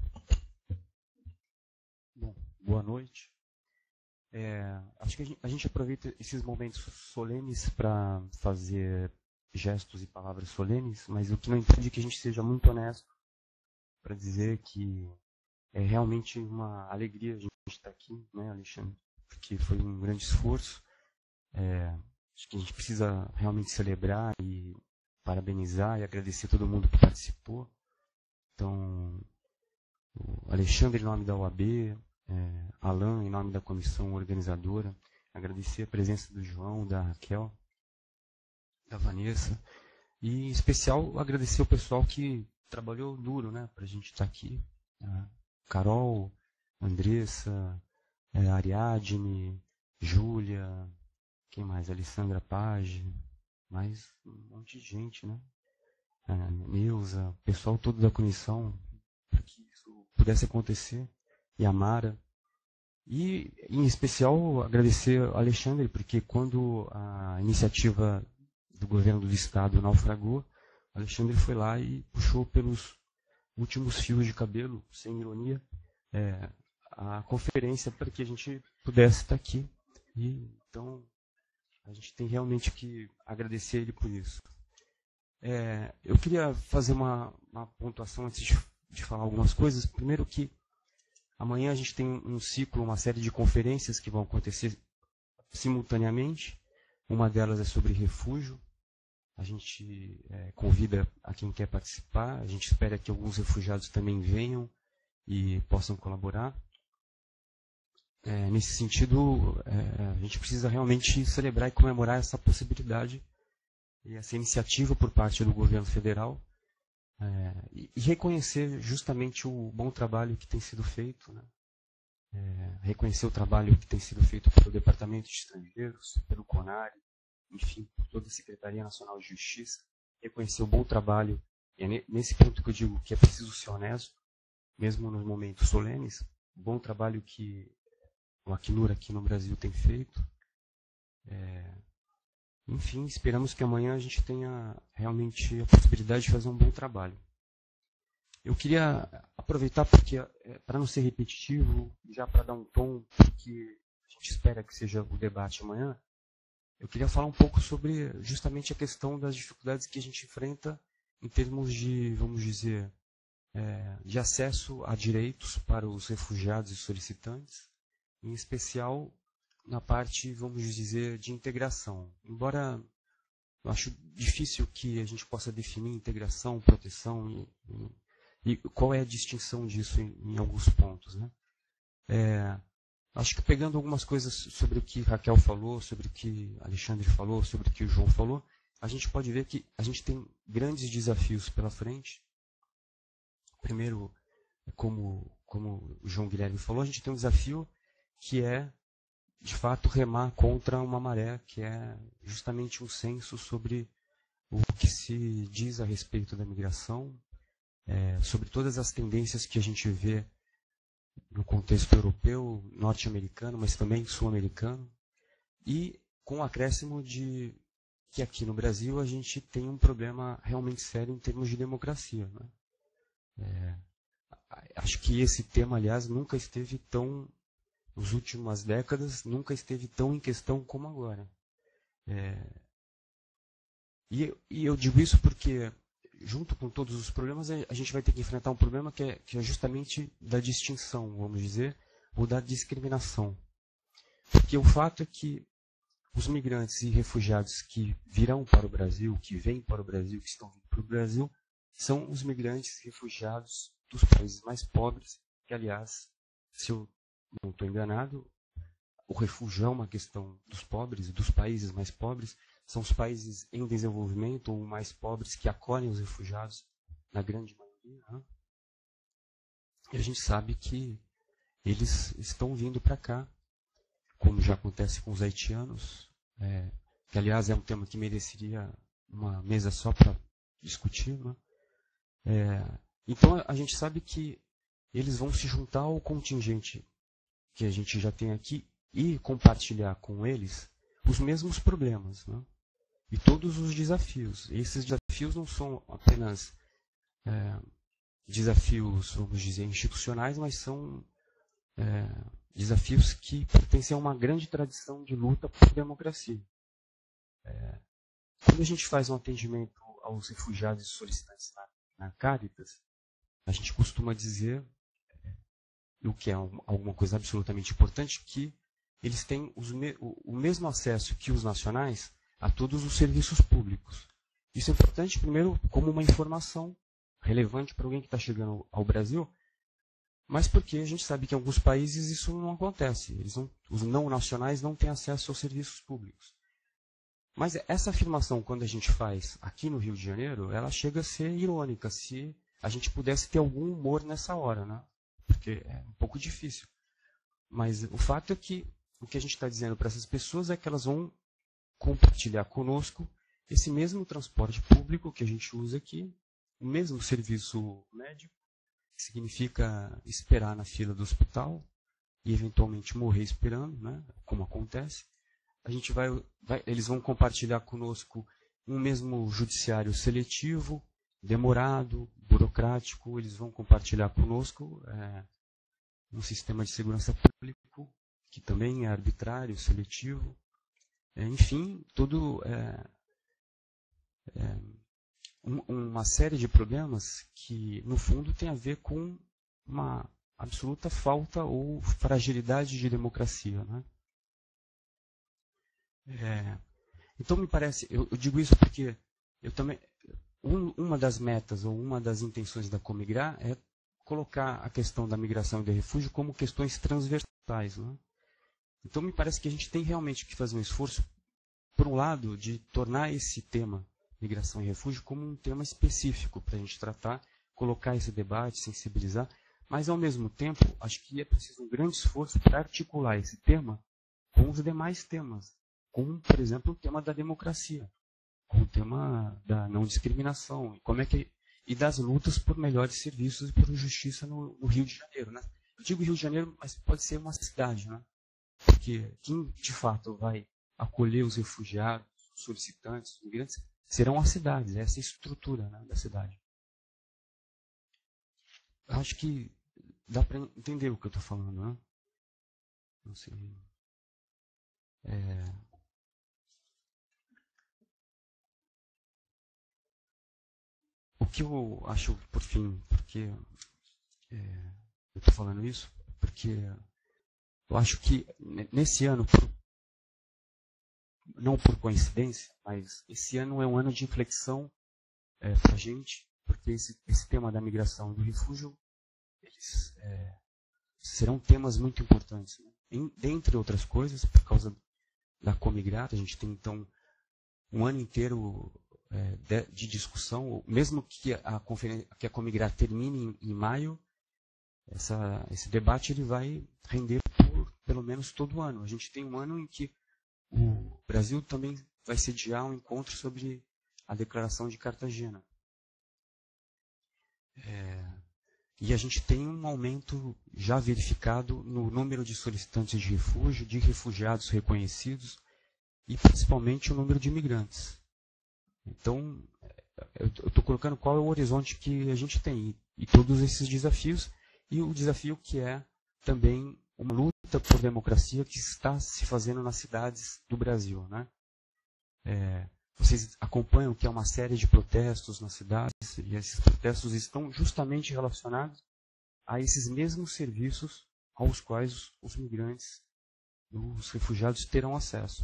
Bom, boa noite. Acho que a gente aproveita esses momentos solenes para fazer gestos e palavras solenes, mas o que não impede que a gente seja muito honesto para dizer que é realmente uma alegria a gente estar aqui, né, Alexandre? Porque foi um grande esforço. Acho que a gente precisa realmente celebrar e parabenizar e agradecer todo mundo que participou. Então, o Alexandre, em nome da OAB, Alan, em nome da comissão organizadora, agradecer a presença do João, da Raquel, da Vanessa, e em especial agradecer o pessoal que trabalhou duro, né, para a gente estar aqui. Carol, Andressa, Ariadne, Júlia, quem mais? Alessandra Page, mais um monte de gente, né? Neuza, o pessoal todo da comissão, para que isso pudesse acontecer, e a Mara. E, em especial, agradecer ao Alexandre, porque quando a iniciativa do governo do Estado naufragou, o Alexandre foi lá e puxou pelos últimos fios de cabelo, sem ironia, a conferência para que a gente pudesse estar aqui. E, então, a gente tem realmente que agradecer ele por isso. Eu queria fazer uma pontuação antes de falar algumas coisas. Primeiro que amanhã a gente tem um ciclo, uma série de conferências que vão acontecer simultaneamente. Uma delas é sobre refúgio. A gente convida a quem quer participar. A gente espera que alguns refugiados também venham e possam colaborar. Nesse sentido, a gente precisa realmente celebrar e comemorar essa possibilidade e essa iniciativa por parte do governo federal, e reconhecer justamente o bom trabalho que tem sido feito, né? Reconhecer o trabalho que tem sido feito pelo Departamento de Estrangeiros, pelo CONARE, enfim, por toda a Secretaria Nacional de Justiça, reconhecer o bom trabalho, e é nesse ponto que eu digo que é preciso ser honesto, mesmo nos momentos solenes, o bom trabalho que o Acnur aqui no Brasil tem feito. Enfim, esperamos que amanhã a gente tenha realmente a possibilidade de fazer um bom trabalho. Eu queria aproveitar, porque para não ser repetitivo, já para dar um tom, porque a gente espera que seja o debate amanhã, eu queria falar um pouco sobre justamente a questão das dificuldades que a gente enfrenta em termos de, vamos dizer, de acesso a direitos para os refugiados e solicitantes, em especial na parte, vamos dizer, de integração. Embora eu acho difícil que a gente possa definir integração, proteção e qual é a distinção disso em alguns pontos, né? Acho que pegando algumas coisas sobre o que Raquel falou, sobre o que Alexandre falou, sobre o que o João falou, a gente pode ver que a gente tem grandes desafios pela frente. Primeiro, como o João Guilherme falou, a gente tem um desafio que é, de fato, remar contra uma maré, que é justamente um senso sobre o que se diz a respeito da migração, sobre todas as tendências que a gente vê no contexto europeu, norte-americano, mas também sul-americano, e com o acréscimo de que aqui no Brasil a gente tem um problema realmente sério em termos de democracia, né? Acho que esse tema, aliás, nunca esteve tão, nas últimas décadas, nunca esteve tão em questão como agora. E eu digo isso porque, junto com todos os problemas, a gente vai ter que enfrentar um problema que é justamente da distinção, vamos dizer, ou da discriminação. Porque o fato é que os migrantes e refugiados que virão para o Brasil, que vêm para o Brasil, que estão vindo para o Brasil, são os migrantes e refugiados dos países mais pobres, que, aliás, se eu não estou enganado, o refúgio é uma questão dos pobres, dos países mais pobres, são os países em desenvolvimento ou mais pobres que acolhem os refugiados, na grande maioria, né? E a gente sabe que eles estão vindo para cá, como já acontece com os haitianos, que, aliás, é um tema que mereceria uma mesa só para discutir, né? Então, a gente sabe que eles vão se juntar ao contingente que a gente já tem aqui e compartilhar com eles os mesmos problemas, né? E todos os desafios. Esses desafios não são apenas desafios, vamos dizer, institucionais, mas são desafios que pertencem a uma grande tradição de luta por democracia. Quando a gente faz um atendimento aos refugiados e solicitantes na Caritas, a gente costuma dizer, o que é alguma coisa absolutamente importante, que eles têm o mesmo acesso que os nacionais a todos os serviços públicos. Isso é importante, primeiro, como uma informação relevante para alguém que está chegando ao Brasil, mas porque a gente sabe que em alguns países isso não acontece. Os não nacionais não têm acesso aos serviços públicos. Mas essa afirmação, quando a gente faz aqui no Rio de Janeiro, ela chega a ser irônica, se a gente pudesse ter algum humor nessa hora, né? Porque é um pouco difícil. Mas o fato é que o que a gente está dizendo para essas pessoas é que elas vão compartilhar conosco esse mesmo transporte público que a gente usa aqui, o mesmo serviço médico, que significa esperar na fila do hospital e eventualmente morrer esperando, né, como acontece. A gente eles vão compartilhar conosco um mesmo judiciário seletivo, demorado, burocrático. Eles vão compartilhar conosco um sistema de segurança público que também é arbitrário, seletivo. Enfim, uma série de problemas que, no fundo, tem a ver com uma absoluta falta ou fragilidade de democracia, né? Então, me parece, eu digo isso porque eu também, uma das metas ou uma das intenções da Comigrar é colocar a questão da migração e do refúgio como questões transversais, né? Então, me parece que a gente tem realmente que fazer um esforço, por um lado, de tornar esse tema, migração e refúgio, como um tema específico para a gente tratar, colocar esse debate, sensibilizar, mas, ao mesmo tempo, acho que é preciso um grande esforço para articular esse tema com os demais temas, como, por exemplo, o tema da democracia, com o tema da não discriminação, e das lutas por melhores serviços e por justiça no Rio de Janeiro, né? Eu digo Rio de Janeiro, mas pode ser uma cidade, né? Porque quem, de fato, vai acolher os refugiados, os solicitantes, os imigrantes, serão as cidades, essa estrutura, né, da cidade. Eu acho que dá para entender o que eu estou falando, né? Não sei. O que eu acho, por fim, porque eu estou falando isso, porque eu acho que nesse ano, não por coincidência, mas esse ano é um ano de inflexão para a gente, porque esse tema da migração e do refúgio, eles serão temas muito importantes, né? Dentre outras coisas, por causa da Comigrata, a gente tem então um ano inteiro de discussão, mesmo que a Comigrata termine em maio, esse debate ele vai render por pelo menos todo o ano. A gente tem um ano em que o Brasil também vai sediar um encontro sobre a Declaração de Cartagena. E a gente tem um aumento já verificado no número de solicitantes de refúgio, de refugiados reconhecidos e principalmente o número de imigrantes. Então, eu estou colocando qual é o horizonte que a gente tem e todos esses desafios, e o desafio que é também uma luta por democracia que está se fazendo nas cidades do Brasil, né? Vocês acompanham que há uma série de protestos nas cidades, e esses protestos estão justamente relacionados a esses mesmos serviços aos quais os migrantes, os refugiados terão acesso.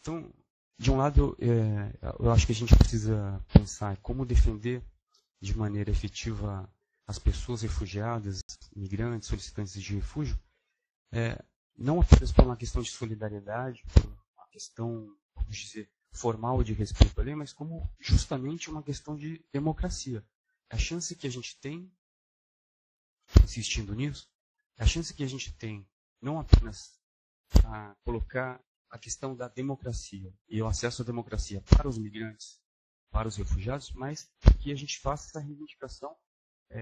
Então, de um lado, eu acho que a gente precisa pensar como defender de maneira efetiva as pessoas refugiadas, migrantes, solicitantes de refúgio, não apenas por uma questão de solidariedade, por uma questão, vamos dizer, formal de respeito à lei, mas como justamente uma questão de democracia. A chance que a gente tem, insistindo nisso, a chance que a gente tem não apenas a colocar a questão da democracia e o acesso à democracia para os migrantes, para os refugiados, mas que a gente faça essa reivindicação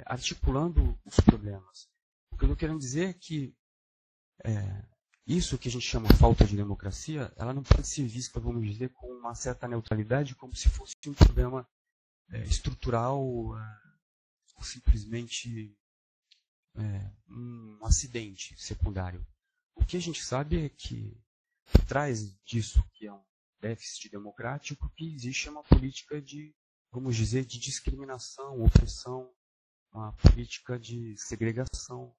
articulando os problemas. O que eu estou querendo dizer é que isso que a gente chama falta de democracia, ela não pode ser vista, vamos dizer, com uma certa neutralidade, como se fosse um problema estrutural ou simplesmente um acidente secundário. O que a gente sabe é que por trás disso, que é um déficit democrático, que existe uma política de, vamos dizer, de discriminação, opressão, uma política de segregação.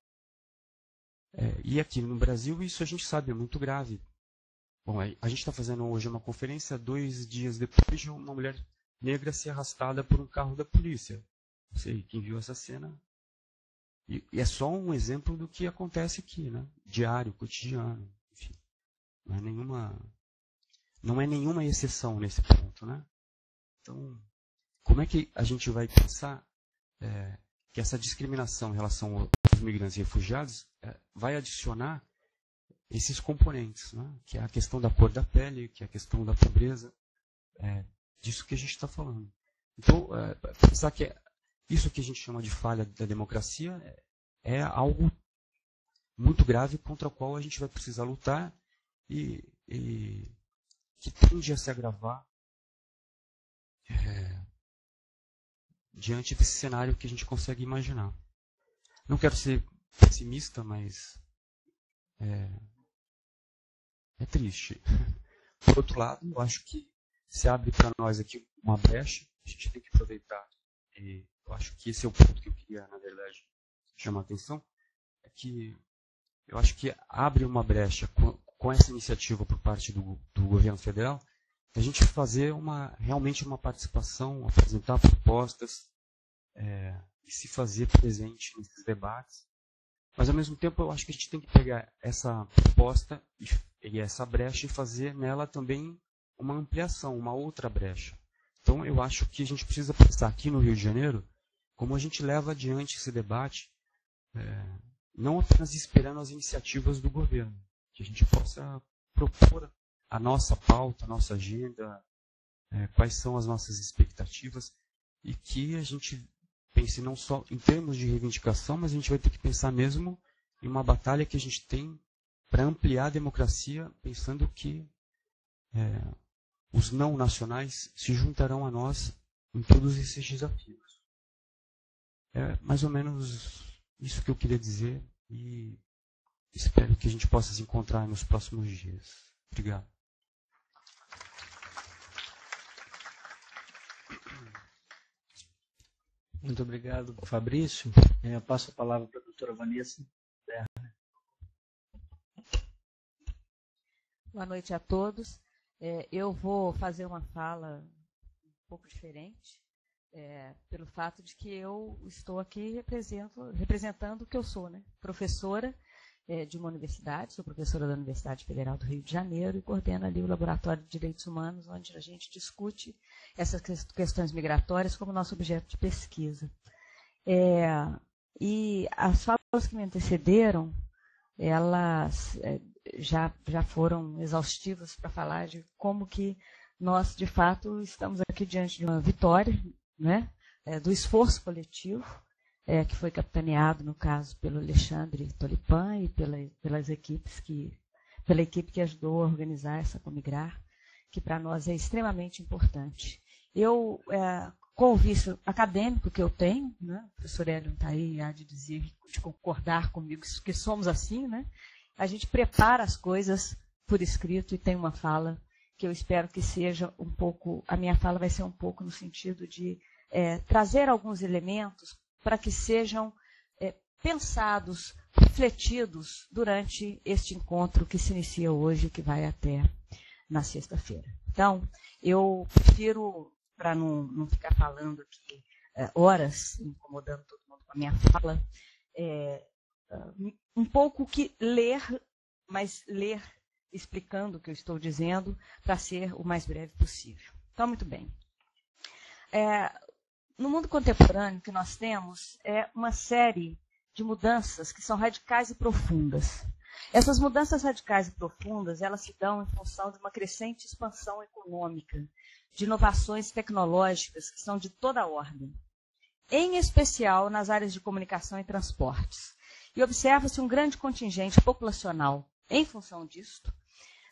E aqui no Brasil isso a gente sabe, é muito grave. Bom, a gente está fazendo hoje uma conferência 2 dias depois de uma mulher negra ser arrastada por um carro da polícia. Não sei quem viu essa cena. E é só um exemplo do que acontece aqui, né? Diário, cotidiano, enfim. Não é nenhuma exceção nesse ponto, né? Então, como é que a gente vai pensar que essa discriminação em relação aos migrantes e refugiados vai adicionar esses componentes, né? Que é a questão da cor da pele, que é a questão da pobreza, disso que a gente está falando. Então, pensar que isso que a gente chama de falha da democracia é algo muito grave contra o qual a gente vai precisar lutar e que tende a se agravar diante desse cenário que a gente consegue imaginar. Não quero ser pessimista, mas é triste. Por outro lado, eu acho que se abre para nós aqui uma brecha, a gente tem que aproveitar. E eu acho que esse é o ponto que eu queria, na verdade, chamar a atenção, é que eu acho que abre uma brecha com essa iniciativa por parte do governo federal, a gente fazer realmente uma participação, apresentar propostas, se fazer presente nesses debates. Mas, ao mesmo tempo, eu acho que a gente tem que pegar essa proposta e essa brecha e fazer nela também uma ampliação, uma outra brecha. Então, eu acho que a gente precisa pensar aqui no Rio de Janeiro como a gente leva adiante esse debate, não apenas esperando as iniciativas do governo, que a gente possa propor a nossa pauta, a nossa agenda, quais são as nossas expectativas, e que a gente pense não só em termos de reivindicação, mas a gente vai ter que pensar mesmo em uma batalha que a gente tem para ampliar a democracia, pensando que os não nacionais se juntarão a nós em todos esses desafios. É mais ou menos isso que eu queria dizer e espero que a gente possa se encontrar nos próximos dias. Obrigado. Muito obrigado, Fabrício. Eu passo a palavra para a doutora Vanessa. Boa noite a todos. Eu vou fazer uma fala um pouco diferente, pelo fato de que eu estou aqui representando o que eu sou, né? Professora de uma universidade, sou professora da Universidade Federal do Rio de Janeiro e coordeno ali o Laboratório de Direitos Humanos, onde a gente discute essas questões migratórias como nosso objeto de pesquisa. E as falas que me antecederam, elas já foram exaustivas para falar de como que nós, de fato, estamos aqui diante de uma vitória, né, do esforço coletivo, que foi capitaneado, no caso, pelo Alexandre Tolipan e pela equipe que ajudou a organizar essa Comigrar, que para nós é extremamente importante. Eu, com o vício acadêmico que eu tenho, né, o professor Hélio está aí, há de dizer, de concordar comigo, que somos assim, né, a gente prepara as coisas por escrito e tem uma fala que eu espero que seja um pouco, a minha fala vai ser um pouco no sentido de trazer alguns elementos para que sejam pensados, refletidos durante este encontro que se inicia hoje e que vai até na sexta-feira. Então, eu prefiro, para não ficar falando aqui horas, incomodando todo mundo com a minha fala, um pouco que ler, mas ler explicando o que eu estou dizendo, para ser o mais breve possível. Então, muito bem. No mundo contemporâneo, o que nós temos é uma série de mudanças que são radicais e profundas. Essas mudanças radicais e profundas, elas se dão em função de uma crescente expansão econômica, de inovações tecnológicas que são de toda a ordem, em especial nas áreas de comunicação e transportes. E observa-se um grande contingente populacional, em função disto,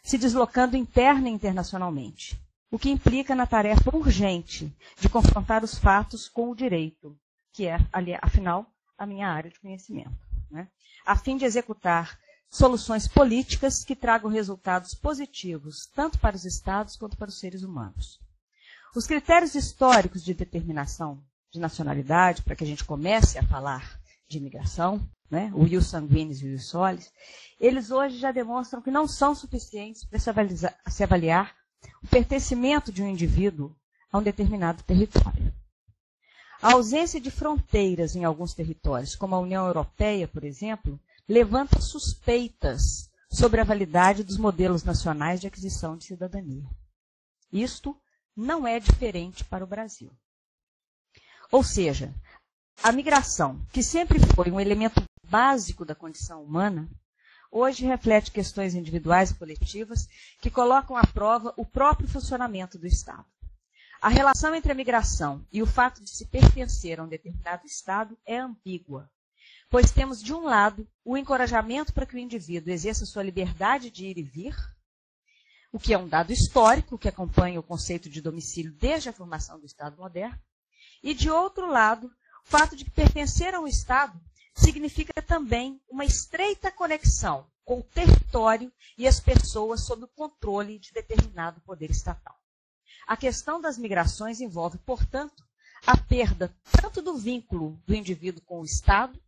se deslocando interna e internacionalmente, o que implica na tarefa urgente de confrontar os fatos com o direito, que é, afinal, a minha área de conhecimento, né? A fim de executar soluções políticas que tragam resultados positivos, tanto para os Estados quanto para os seres humanos. Os critérios históricos de determinação de nacionalidade, para que a gente comece a falar de imigração, né, o ius sanguinis e o ius solis, eles hoje já demonstram que não são suficientes para se avaliar o pertencimento de um indivíduo a um determinado território. A ausência de fronteiras em alguns territórios, como a União Europeia, por exemplo, levanta suspeitas sobre a validade dos modelos nacionais de aquisição de cidadania. Isto não é diferente para o Brasil. Ou seja, a migração, que sempre foi um elemento básico da condição humana, hoje reflete questões individuais e coletivas que colocam à prova o próprio funcionamento do Estado. A relação entre a migração e o fato de se pertencer a um determinado Estado é ambígua, pois temos, de um lado, o encorajamento para que o indivíduo exerça sua liberdade de ir e vir, o que é um dado histórico que acompanha o conceito de domicílio desde a formação do Estado moderno, e, de outro lado, o fato de que pertencer a um Estado significa também uma estreita conexão com o território e as pessoas sob o controle de determinado poder estatal. A questão das migrações envolve, portanto, a perda tanto do vínculo do indivíduo com o Estado,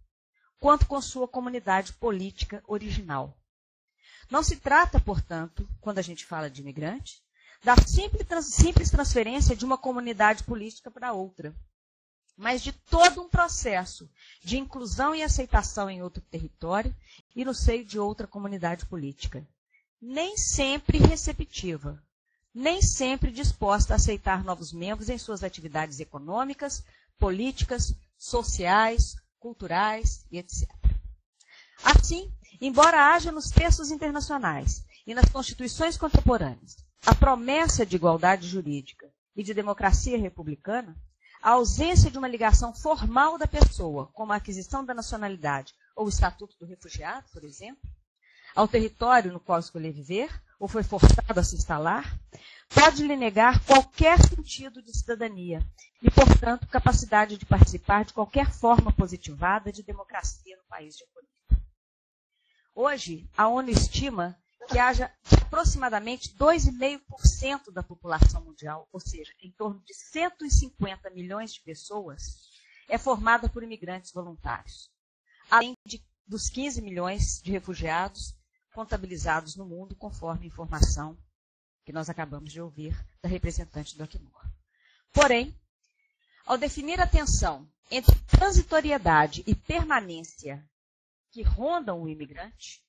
quanto com sua comunidade política original. Não se trata, portanto, quando a gente fala de imigrante, da simples transferência de uma comunidade política para outra. mas de todo um processo de inclusão e aceitação em outro território e no seio de outra comunidade política. Nem sempre receptiva, nem sempre disposta a aceitar novos membros em suas atividades econômicas, políticas, sociais, culturais e etc. Assim, embora haja nos textos internacionais e nas constituições contemporâneas a promessa de igualdade jurídica e de democracia republicana, a ausência de uma ligação formal da pessoa, como a aquisição da nacionalidade ou o estatuto do refugiado, por exemplo, ao território no qual escolher viver ou foi forçado a se instalar, pode lhe negar qualquer sentido de cidadania e, portanto, capacidade de participar de qualquer forma positivada de democracia no país de acolhida. Hoje, a ONU estima que haja aproximadamente 2,5% da população mundial, ou seja, em torno de 150 milhões de pessoas, é formada por imigrantes voluntários, além dos 15 milhões de refugiados contabilizados no mundo, conforme a informação que nós acabamos de ouvir da representante do Acnur. Porém, ao definir a tensão entre transitoriedade e permanência que rondam o imigrante,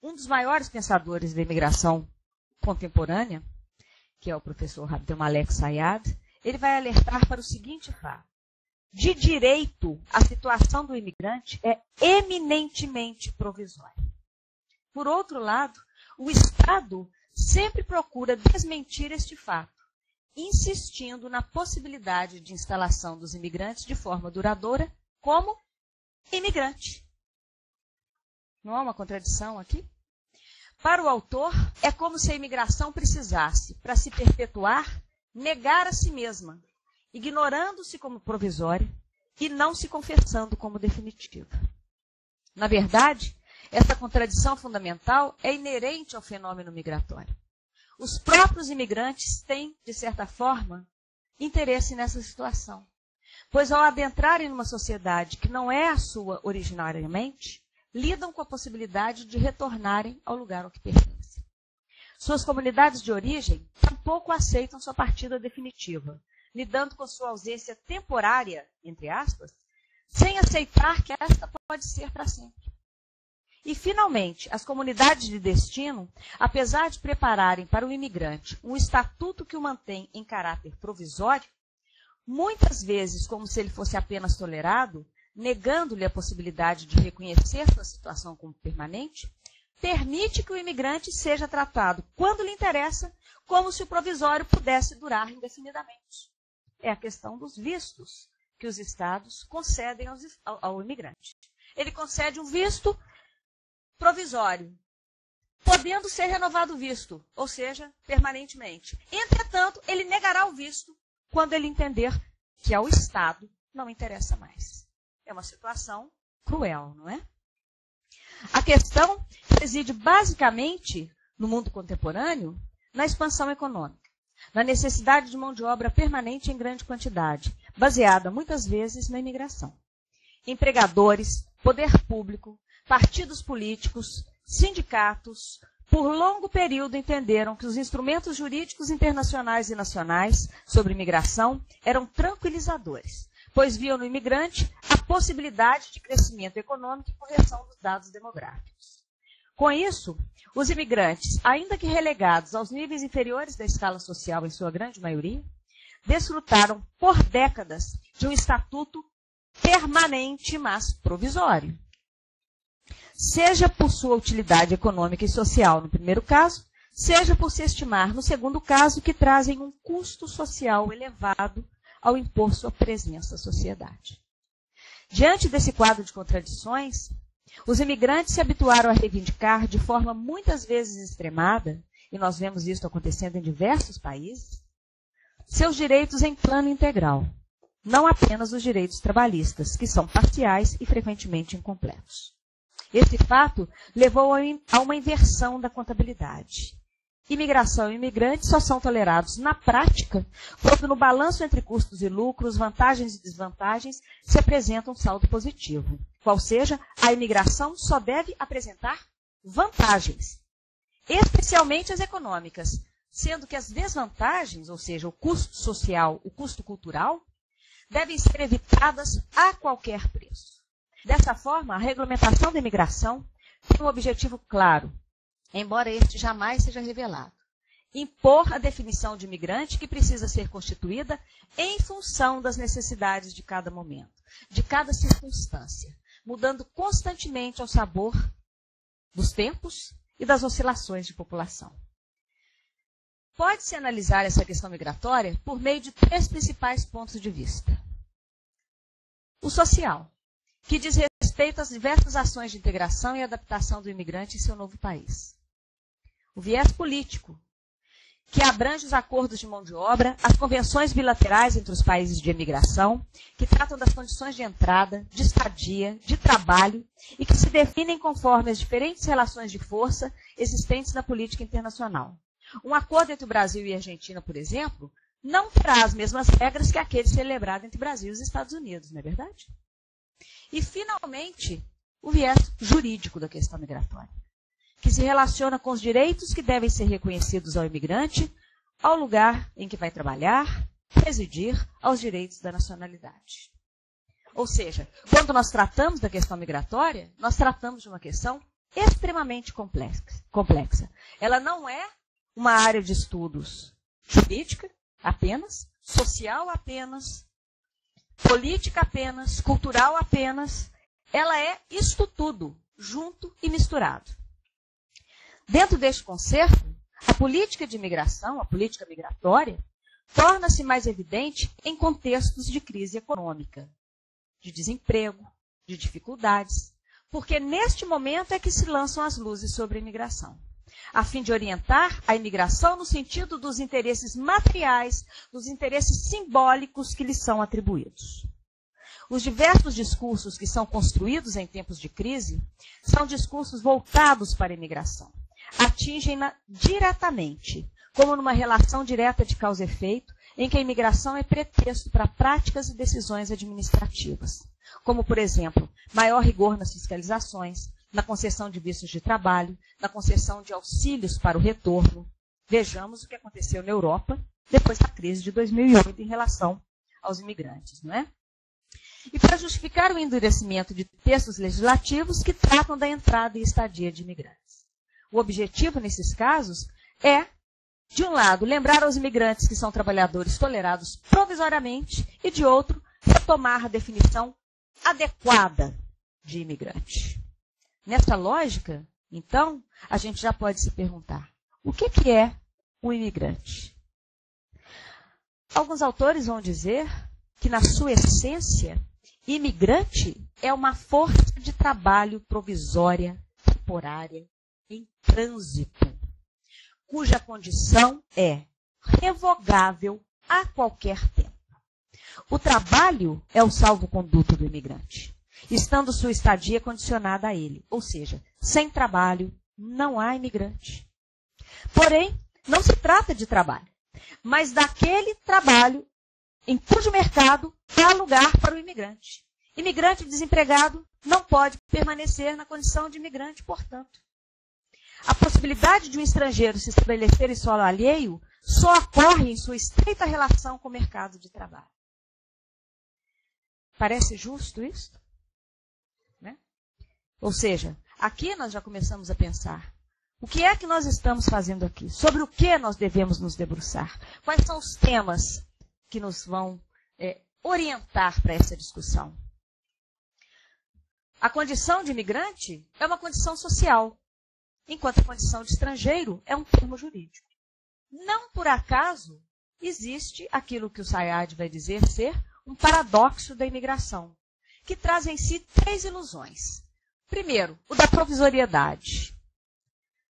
um dos maiores pensadores da imigração contemporânea, que é o professor Abdelmalek Sayad, ele vai alertar para o seguinte fato. De direito, a situação do imigrante é eminentemente provisória. Por outro lado, o Estado sempre procura desmentir este fato, insistindo na possibilidade de instalação dos imigrantes de forma duradoura como imigrante. Não há uma contradição aqui? Para o autor, é como se a imigração precisasse, para se perpetuar, negar a si mesma, ignorando-se como provisória e não se confessando como definitiva. Na verdade, essa contradição fundamental é inerente ao fenômeno migratório. Os próprios imigrantes têm, de certa forma, interesse nessa situação, pois ao adentrarem numa sociedade que não é a sua originariamente, lidam com a possibilidade de retornarem ao lugar ao que pertencem. Suas comunidades de origem tampouco aceitam sua partida definitiva, lidando com sua ausência temporária, entre aspas, sem aceitar que esta pode ser para sempre. E, finalmente, as comunidades de destino, apesar de prepararem para o imigrante um estatuto que o mantém em caráter provisório, muitas vezes como se ele fosse apenas tolerado, negando-lhe a possibilidade de reconhecer sua situação como permanente, permite que o imigrante seja tratado, quando lhe interessa, como se o provisório pudesse durar indefinidamente. É a questão dos vistos que os Estados concedem ao imigrante. Ele concede um visto provisório, podendo ser renovado o visto, ou seja, permanentemente. Entretanto, ele negará o visto quando ele entender que ao Estado não interessa mais. É uma situação cruel, não é? A questão reside basicamente, no mundo contemporâneo, na expansão econômica, na necessidade de mão de obra permanente em grande quantidade, baseada muitas vezes na imigração. Empregadores, poder público, partidos políticos, sindicatos, por longo período entenderam que os instrumentos jurídicos internacionais e nacionais sobre imigração eram tranquilizadores, pois viam no imigrante a possibilidade de crescimento econômico e correção dos dados demográficos. Com isso, os imigrantes, ainda que relegados aos níveis inferiores da escala social em sua grande maioria, desfrutaram por décadas de um estatuto permanente, mas provisório. Seja por sua utilidade econômica e social no primeiro caso, seja por se estimar no segundo caso que trazem um custo social elevado ao impor sua presença à sociedade. Diante desse quadro de contradições, os imigrantes se habituaram a reivindicar de forma muitas vezes extremada, e nós vemos isso acontecendo em diversos países, seus direitos em plano integral, não apenas os direitos trabalhistas, que são parciais e frequentemente incompletos. Esse fato levou a uma inversão da contabilidade. Imigração e imigrantes só são tolerados na prática quando no balanço entre custos e lucros, vantagens e desvantagens, se apresenta um saldo positivo. Qual seja, a imigração só deve apresentar vantagens, especialmente as econômicas, sendo que as desvantagens, ou seja, o custo social, o custo cultural, devem ser evitadas a qualquer preço. Dessa forma, a regulamentação da imigração tem um objetivo claro, embora este jamais seja revelado: impor a definição de imigrante que precisa ser constituída em função das necessidades de cada momento, de cada circunstância, mudando constantemente ao sabor dos tempos e das oscilações de população. Pode-se analisar essa questão migratória por meio de 3 principais pontos de vista. O social, que diz respeito às diversas ações de integração e adaptação do imigrante em seu novo país. O viés político, que abrange os acordos de mão de obra, as convenções bilaterais entre os países de imigração, que tratam das condições de entrada, de estadia, de trabalho e que se definem conforme as diferentes relações de força existentes na política internacional. Um acordo entre o Brasil e a Argentina, por exemplo, não terá as mesmas regras que aquele celebrado entre o Brasil e os Estados Unidos, não é verdade? E, finalmente, o viés jurídico da questão migratória, que se relaciona com os direitos que devem ser reconhecidos ao imigrante, ao lugar em que vai trabalhar, residir, aos direitos da nacionalidade. Ou seja, quando nós tratamos da questão migratória, nós tratamos de uma questão extremamente complexa. Ela não é uma área de estudos jurídica apenas, social apenas, política apenas, cultural apenas. Ela é isto tudo, junto e misturado. Dentro deste conceito, a política de imigração, a política migratória, torna-se mais evidente em contextos de crise econômica, de desemprego, de dificuldades, porque neste momento é que se lançam as luzes sobre a imigração, a fim de orientar a imigração no sentido dos interesses materiais, dos interesses simbólicos que lhes são atribuídos. Os diversos discursos que são construídos em tempos de crise são discursos voltados para a imigração. Atingem-na diretamente, como numa relação direta de causa e efeito, em que a imigração é pretexto para práticas e decisões administrativas, como, por exemplo, maior rigor nas fiscalizações, na concessão de vistos de trabalho, na concessão de auxílios para o retorno. Vejamos o que aconteceu na Europa depois da crise de 2008 em relação aos imigrantes, não é? E para justificar o endurecimento de textos legislativos que tratam da entrada e estadia de imigrantes. O objetivo, nesses casos, é, de um lado, lembrar aos imigrantes que são trabalhadores tolerados provisoriamente e, de outro, retomar a definição adequada de imigrante. Nessa lógica, então, a gente já pode se perguntar, o que é um imigrante? Alguns autores vão dizer que, na sua essência, imigrante é uma força de trabalho provisória, temporária, em trânsito, cuja condição é revogável a qualquer tempo. O trabalho é o salvo-conduto do imigrante, estando sua estadia condicionada a ele, ou seja, sem trabalho não há imigrante. Porém, não se trata de trabalho, mas daquele trabalho em cujo mercado há lugar para o imigrante. Imigrante desempregado não pode permanecer na condição de imigrante, portanto. A possibilidade de um estrangeiro se estabelecer em solo alheio só ocorre em sua estreita relação com o mercado de trabalho. Parece justo isso? Né? Ou seja, aqui nós já começamos a pensar, o que é que nós estamos fazendo aqui? Sobre o que nós devemos nos debruçar? Quais são os temas que nos vão orientar para essa discussão? A condição de imigrante é uma condição social, enquanto a condição de estrangeiro é um termo jurídico. Não por acaso existe aquilo que o Sayad vai dizer ser um paradoxo da imigração, que traz em si 3 ilusões. Primeiro, o da provisoriedade.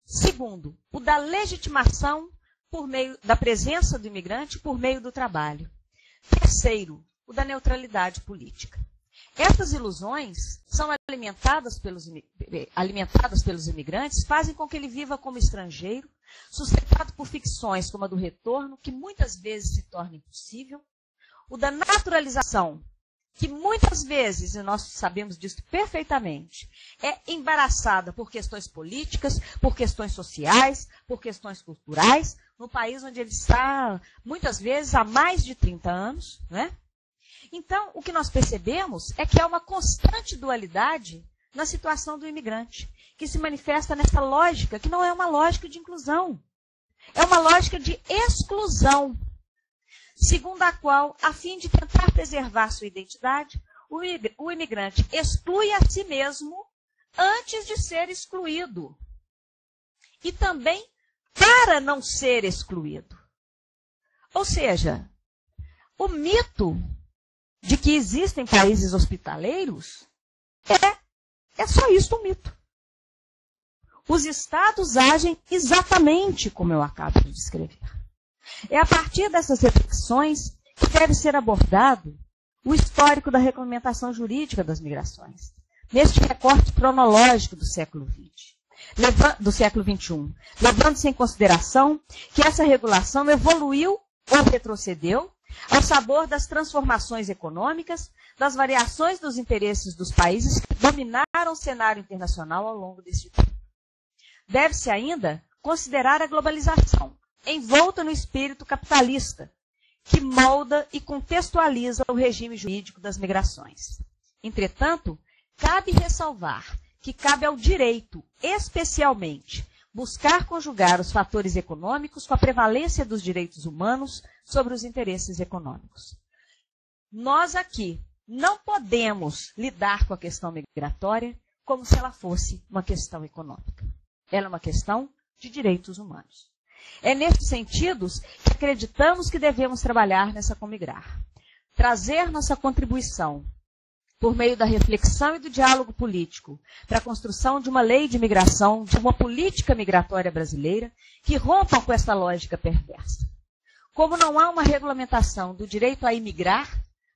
Segundo, o da legitimação por meio da presença do imigrante por meio do trabalho. Terceiro, o da neutralidade política. Essas ilusões são alimentadas pelos imigrantes, fazem com que ele viva como estrangeiro, sustentado por ficções como a do retorno, que muitas vezes se torna impossível, o da naturalização, que muitas vezes, e nós sabemos disso perfeitamente, é embaraçada por questões políticas, por questões sociais, por questões culturais, no país onde ele está, muitas vezes, há mais de 30 anos, né? Então, o que nós percebemos é que há uma constante dualidade na situação do imigrante, que se manifesta nessa lógica, que não é uma lógica de inclusão, é uma lógica de exclusão, segundo a qual, a fim de tentar preservar sua identidade, o imigrante exclui a si mesmo antes de ser excluído. E também para não ser excluído. Ou seja, o mito de que existem países hospitaleiros é só isso um mito. Os estados agem exatamente como eu acabo de descrever. É a partir dessas reflexões que deve ser abordado o histórico da regulamentação jurídica das migrações, neste recorte cronológico do século XX. Do século XXI, levando-se em consideração que essa regulação evoluiu ou retrocedeu ao sabor das transformações econômicas, das variações dos interesses dos países que dominaram o cenário internacional ao longo deste tempo. Deve-se ainda considerar a globalização, envolta no espírito capitalista, que molda e contextualiza o regime jurídico das migrações. Entretanto, cabe ressalvar que cabe ao direito, especialmente, buscar conjugar os fatores econômicos com a prevalência dos direitos humanos sobre os interesses econômicos. Nós aqui não podemos lidar com a questão migratória como se ela fosse uma questão econômica. Ela é uma questão de direitos humanos. É nesses sentidos que acreditamos que devemos trabalhar nessa Comigrar. Trazer nossa contribuição por meio da reflexão e do diálogo político, para a construção de uma lei de migração, de uma política migratória brasileira, que rompa com essa lógica perversa. Como não há uma regulamentação do direito a imigrar,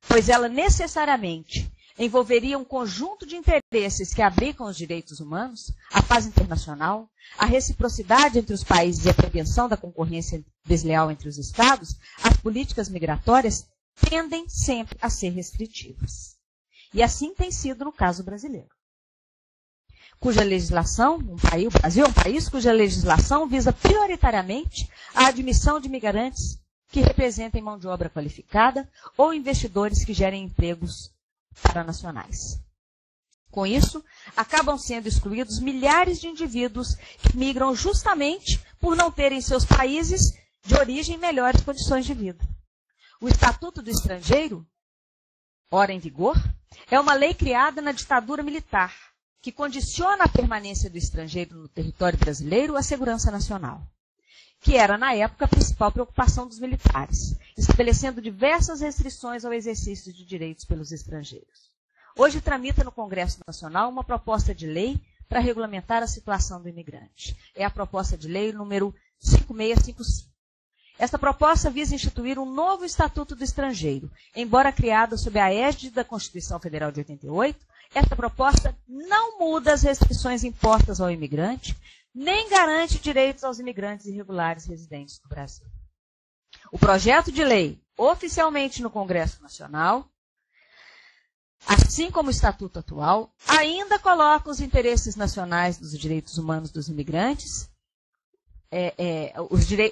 pois ela necessariamente envolveria um conjunto de interesses que abrigam os direitos humanos, a paz internacional, a reciprocidade entre os países e a prevenção da concorrência desleal entre os Estados, as políticas migratórias tendem sempre a ser restritivas. E assim tem sido no caso brasileiro, cuja legislação, o Brasil é um país cuja legislação visa prioritariamente a admissão de migrantes que representem mão de obra qualificada ou investidores que gerem empregos paranacionais. Com isso, acabam sendo excluídos milhares de indivíduos que migram justamente por não terem em seus países de origem melhores condições de vida. O Estatuto do Estrangeiro, ora em vigor, é uma lei criada na ditadura militar, que condiciona a permanência do estrangeiro no território brasileiro à segurança nacional, que era, na época, a principal preocupação dos militares, estabelecendo diversas restrições ao exercício de direitos pelos estrangeiros. Hoje tramita no Congresso Nacional uma proposta de lei para regulamentar a situação do imigrante. É a proposta de lei número 5655. Esta proposta visa instituir um novo Estatuto do Estrangeiro. Embora criada sob a égide da Constituição Federal de 88, esta proposta não muda as restrições impostas ao imigrante, nem garante direitos aos imigrantes irregulares residentes no Brasil. O projeto de lei, oficialmente no Congresso Nacional, assim como o Estatuto atual, ainda coloca os interesses nacionais dos direitos humanos dos imigrantes,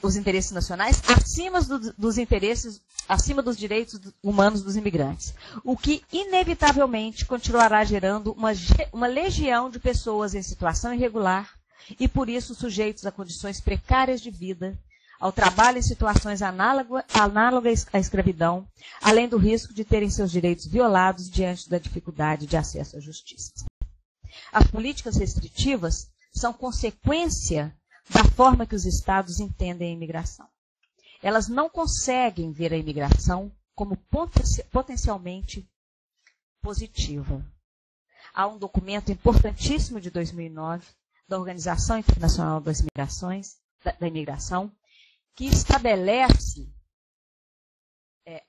os interesses nacionais acima dos direitos humanos dos imigrantes, o que inevitavelmente continuará gerando uma legião de pessoas em situação irregular e por isso sujeitos a condições precárias de vida, ao trabalho em situações análogas à escravidão, além do risco de terem seus direitos violados diante da dificuldade de acesso à justiça. As políticas restritivas são consequência da forma que os Estados entendem a imigração. Elas não conseguem ver a imigração como potencialmente positiva. Há um documento importantíssimo de 2009 da Organização Internacional das Migrações, da Imigração, que estabelece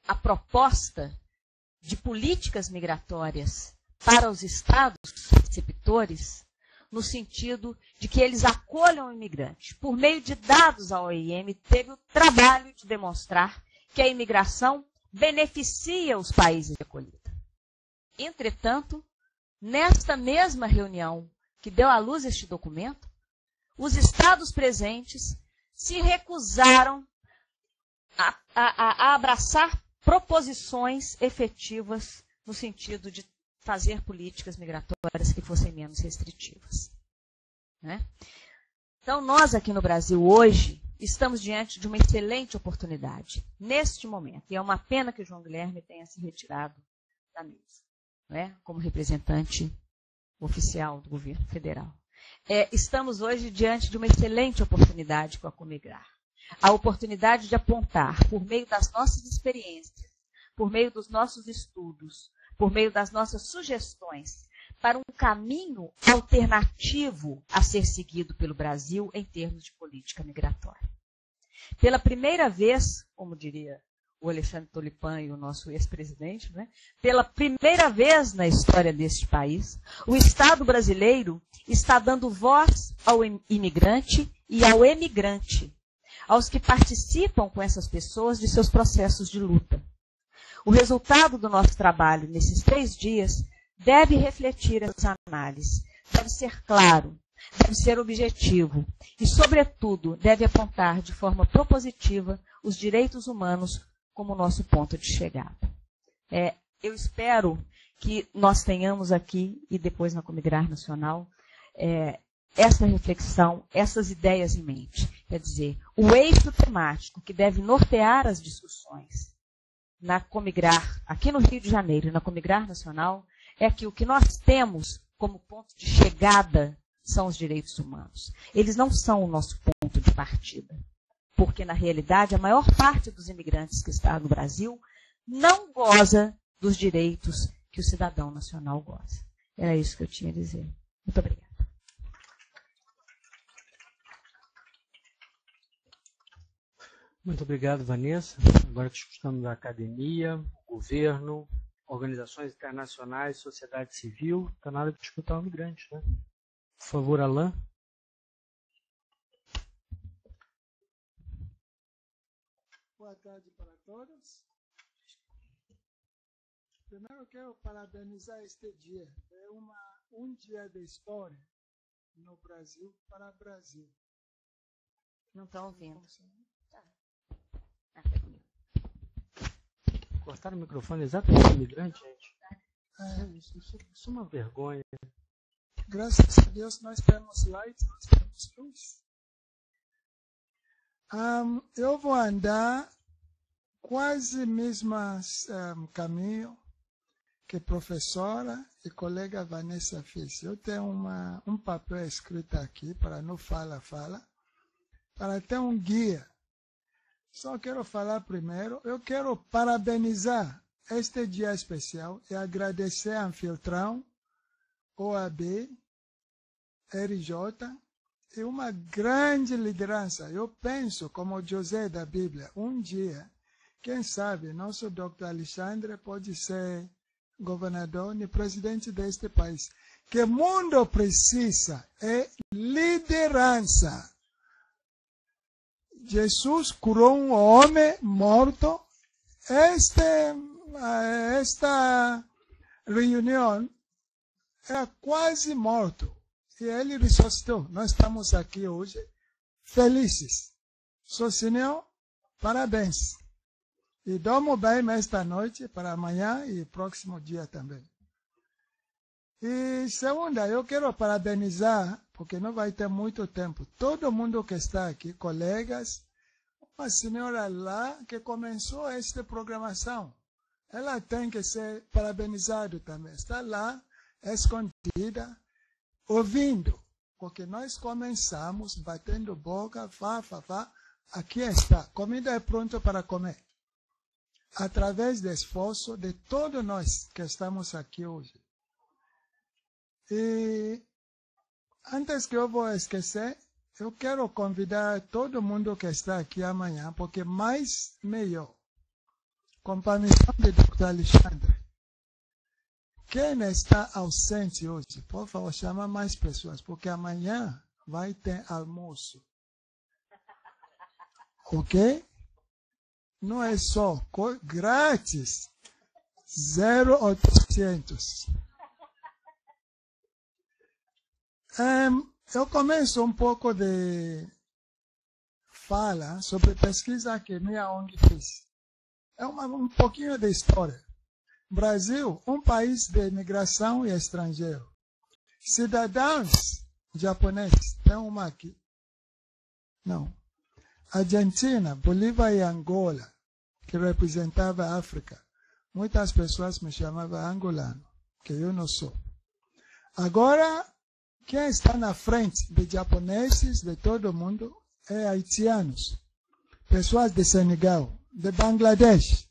a proposta de políticas migratórias para os Estados receptores, no sentido de que eles acolham o imigrante. Por meio de dados, a OIM teve o trabalho de demonstrar que a imigração beneficia os países de acolhida. Entretanto, nesta mesma reunião que deu à luz este documento, os Estados presentes se recusaram a abraçar proposições efetivas no sentido de fazer políticas migratórias que fossem menos restritivas. Né? Então, nós aqui no Brasil hoje estamos diante de uma excelente oportunidade, neste momento. E é uma pena que o João Guilherme tenha se retirado da mesa, né? Como representante oficial do governo federal. Estamos hoje diante de uma excelente oportunidade com a Comigrar. A oportunidade de apontar, por meio das nossas experiências, por meio dos nossos estudos, por meio das nossas sugestões, para um caminho alternativo a ser seguido pelo Brasil em termos de política migratória. Pela primeira vez, como diria o Alexandre Tolipan e o nosso ex-presidente, né? Pela primeira vez na história deste país, o Estado brasileiro está dando voz ao imigrante e ao emigrante, aos que participam com essas pessoas de seus processos de luta. O resultado do nosso trabalho nesses 3 dias deve refletir essa análise, deve ser claro, deve ser objetivo e, sobretudo, deve apontar de forma propositiva os direitos humanos como nosso ponto de chegada. Eu espero que nós tenhamos aqui, e depois na Comigrar Nacional, essa reflexão, essas ideias em mente. Quer dizer, o eixo temático que deve nortear as discussões na Comigrar, aqui no Rio de Janeiro, e na Comigrar Nacional, é que o que nós temos como ponto de chegada são os direitos humanos. Eles não são o nosso ponto de partida. Porque, na realidade, a maior parte dos imigrantes que está no Brasil não goza dos direitos que o cidadão nacional goza. Era isso que eu tinha a dizer. Muito obrigada. Muito obrigado, Vanessa. Agora que escutamos a academia, o governo, organizações internacionais, sociedade civil, está na hora de escutar o migrante, né? Por favor, Alain. Boa tarde para todos. Primeiro eu quero parabenizar este dia. É um dia de história no Brasil para o Brasil. Não estão ouvindo. Cortaram o microfone exatamente do imigrante, gente. Isso é uma vergonha. Graças a Deus nós temos light, nós temos luz. Eu vou andar quase mesmo caminho que a professora e colega Vanessa fez. Eu tenho um papel escrito aqui, para não fala, para ter um guia. Só quero falar primeiro, eu quero parabenizar este dia especial e agradecer a Anfiltrão, OAB, RJ, e uma grande liderança. Eu penso, como José da Bíblia, um dia, quem sabe, nosso Dr. Alexandre pode ser governador e presidente deste país. Que o mundo precisa é liderança. Jesus curou um homem morto. Esta reunião é quase morto. E ele ressuscitou. Nós estamos aqui hoje felizes. Socinho, parabéns. E dormo bem esta noite, para amanhã e próximo dia também. E segunda, eu quero parabenizar, porque não vai ter muito tempo, todo mundo que está aqui, colegas, uma senhora lá que começou esta programação. Ela tem que ser parabenizada também. Está lá, escondida, ouvindo. Porque nós começamos batendo boca, aqui está, comida é pronta para comer. Através do esforço de todos nós que estamos aqui hoje. E antes que eu vou esquecer, eu quero convidar todo mundo que está aqui amanhã, porque mais melhor, com permissão de Dr. Alexandre, quem está ausente hoje, por favor, chama mais pessoas, porque amanhã vai ter almoço. Ok? Não é só grátis, 0800. Eu começo um pouco de fala sobre pesquisa que minha ONG fez. É um pouquinho de história. Brasil, um país de imigração e estrangeiro. Cidadãos japoneses, tem uma aqui. Não. Argentina, Bolívia e Angola, que representava a África. Muitas pessoas me chamavam angolano, que eu não sou. Agora, quem está na frente de japoneses de todo mundo é haitianos. Pessoas de Senegal, de Bangladesh,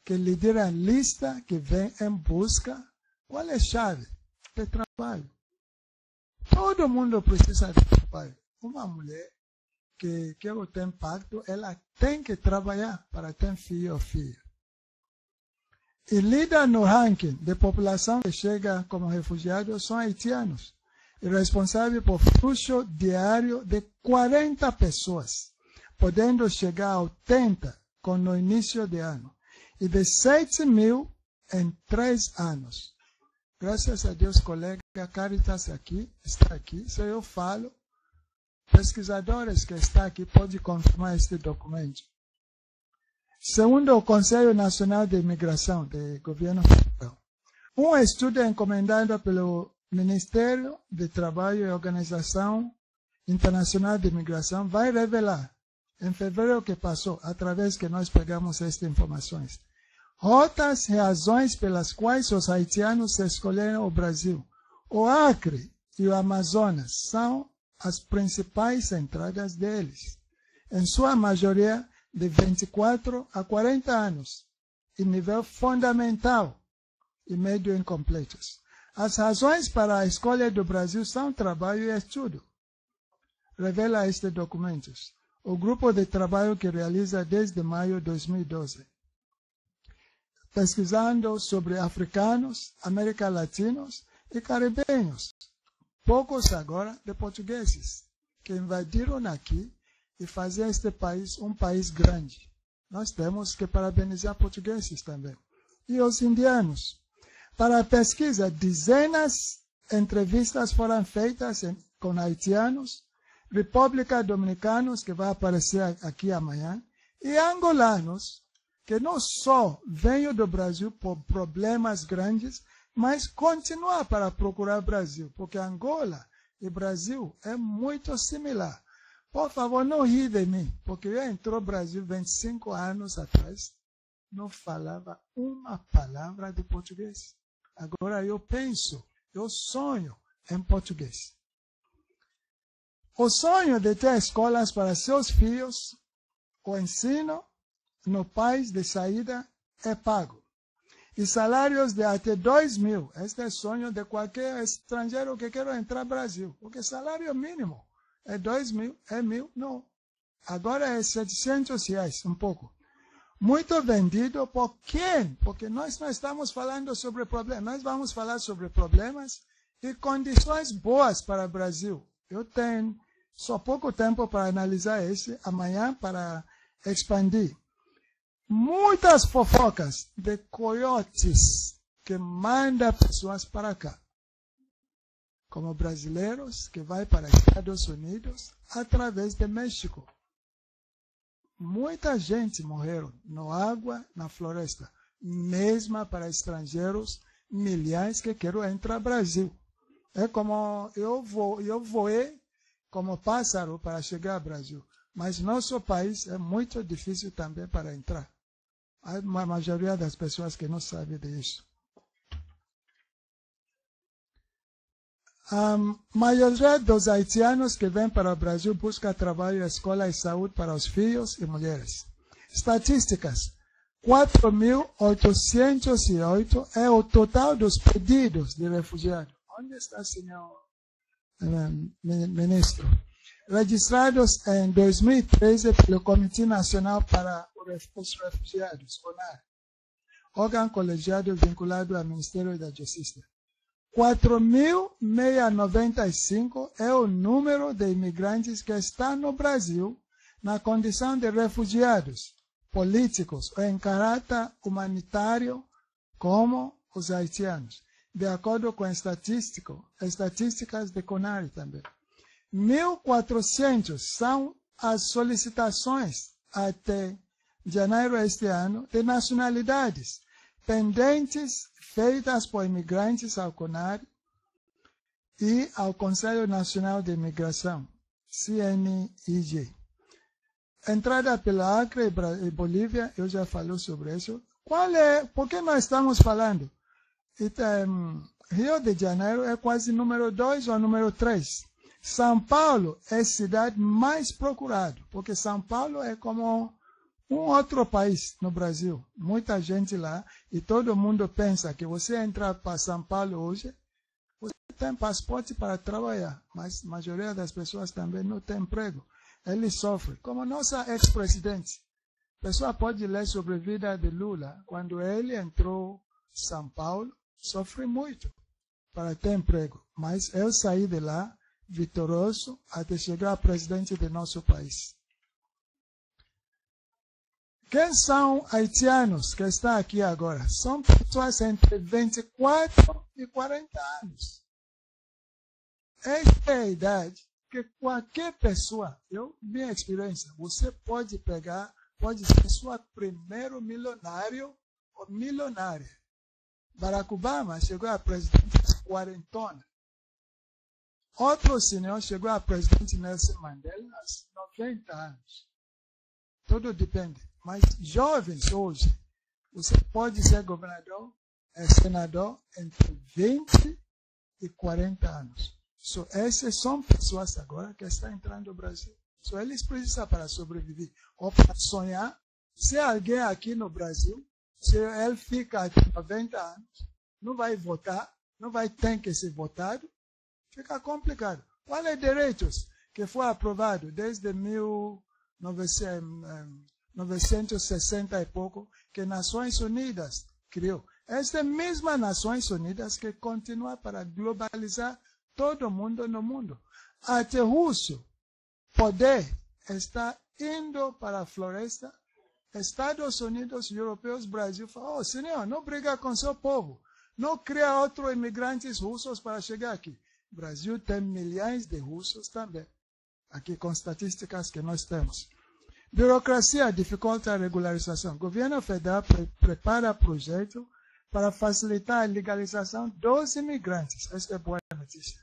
que lideram a lista, que vem em busca. Qual é a chave? De trabalho. Todo mundo precisa de trabalho. Uma mulher que quer ter impacto, ela tem que trabalhar para ter filho ou filha. E líder no ranking de população que chega como refugiados são haitianos. E responsável por fluxo diário de 40 pessoas, podendo chegar a 80 no início de ano. E de 7 mil em 3 anos. Graças a Deus, colega Caritas está aqui. Se eu falo, pesquisadores que estão aqui podem confirmar este documento. Segundo o Conselho Nacional de Imigração do Governo Federal, um estudo encomendado pelo Ministério de Trabalho e Organização Internacional de Imigração vai revelar, em fevereiro que passou, através que nós pegamos estas informações, rotas e razões pelas quais os haitianos escolheram o Brasil. O Acre e o Amazonas são as principais entradas deles, em sua maioria de 24 a 40 anos, em nível fundamental e médio incompletos. As razões para a escolha do Brasil são trabalho e estudo. Revela este documento. O grupo de trabalho que realiza desde maio de 2012. Pesquisando sobre africanos, América Latinos e caribenhos. Poucos agora de portugueses, que invadiram aqui e fazer este país um país grande. Nós temos que parabenizar portugueses também. E os indianos. Para a pesquisa, dezenas de entrevistas foram feitas com haitianos, República Dominicanos, que vai aparecer aqui amanhã, e angolanos, que não só veio do Brasil por problemas grandes, mas continua para procurar Brasil, porque Angola e Brasil é muito similar. Por favor, não ri de mim, porque eu entrei no Brasil 25 anos atrás, não falava uma palavra de português. Agora eu penso, eu sonho em português. O sonho de ter escolas para seus filhos, o ensino no país de saída é pago. E salários de até 2.000. Este é o sonho de qualquer estrangeiro que quer entrar no Brasil. Porque salário mínimo é 2.000, é 1.000, não. Agora é R$700, um pouco. Muito vendido por quem? Porque nós não estamos falando sobre problemas. Nós vamos falar sobre problemas e condições boas para o Brasil. Eu tenho só pouco tempo para analisar esse, amanhã para expandir. Muitas fofocas de coiotes que mandam pessoas para cá. Como brasileiros que vão para Estados Unidos através de México. Muita gente morreu na água, na floresta. Mesmo para estrangeiros, milhares que querem entrar no Brasil. É como eu voei como pássaro para chegar ao Brasil. Mas nosso país é muito difícil também para entrar. Há uma maioria das pessoas que não sabem disso. A maioria dos haitianos que vêm para o Brasil busca trabalho, escola e saúde para os filhos e mulheres. Estatísticas. 4.808 é o total dos pedidos de refugiados. Onde está, senhor ministro? Registrados em 2013 pelo Comitê Nacional para os Refugiados, ONAR, órgão colegiado vinculado ao Ministério da Justiça. 4.695 é o número de imigrantes que estão no Brasil na condição de refugiados políticos ou em caráter humanitário, como os haitianos, de acordo com estatísticas de CONARE também. 1.400 são as solicitações até de janeiro este ano, de nacionalidades pendentes feitas por imigrantes ao CONAR e ao Conselho Nacional de Imigração, CNIG. Entrada pela Acre e Bolívia, eu já falei sobre isso. Por que nós estamos falando? Rio de Janeiro é quase número 2 ou número 3. São Paulo é a cidade mais procurada, porque São Paulo é como um outro país no Brasil. Muita gente lá, e todo mundo pensa que você entrar para São Paulo hoje, você tem passaporte para trabalhar, mas a maioria das pessoas também não tem emprego. Ele sofre. Como nossa ex-presidente. A pessoa pode ler sobre a vida de Lula. Quando ele entrou em São Paulo, sofre muito para ter emprego. Mas eu saí de lá vitorioso até chegar a presidente do nosso país. Quem são haitianos que estão aqui agora? São pessoas entre 24 e 40 anos. Esta é a idade que qualquer pessoa, minha experiência, você pode ser seu primeiro milionário ou milionária. Barack Obama chegou a presidente aos 40. Outro senhor chegou a presidente Nelson Mandela aos 90 anos. Tudo depende. Mas jovens hoje, você pode ser governador, senador entre 20 e 40 anos. Essas são pessoas agora que estão entrando no Brasil. Eles precisam para sobreviver ou para sonhar. Se alguém aqui no Brasil, se ele fica aqui 90 anos, não vai votar, não vai ter que ser votado, fica complicado. Qual é direitos que foi aprovado desde 1960 e pouco, que Nações Unidas criou? Esta mesma Nações Unidas que continua para globalizar todo mundo no mundo. Até russo, poder está indo para a floresta. Estados Unidos, europeus, Brasil, falam, senhor, não briga com seu povo. Não cria outros imigrantes russos para chegar aqui. O Brasil tem milhões de russos também. Aqui com estatísticas que nós temos. Burocracia dificulta a regularização. O governo federal prepara projeto para facilitar a legalização dos imigrantes. Esta é boa notícia.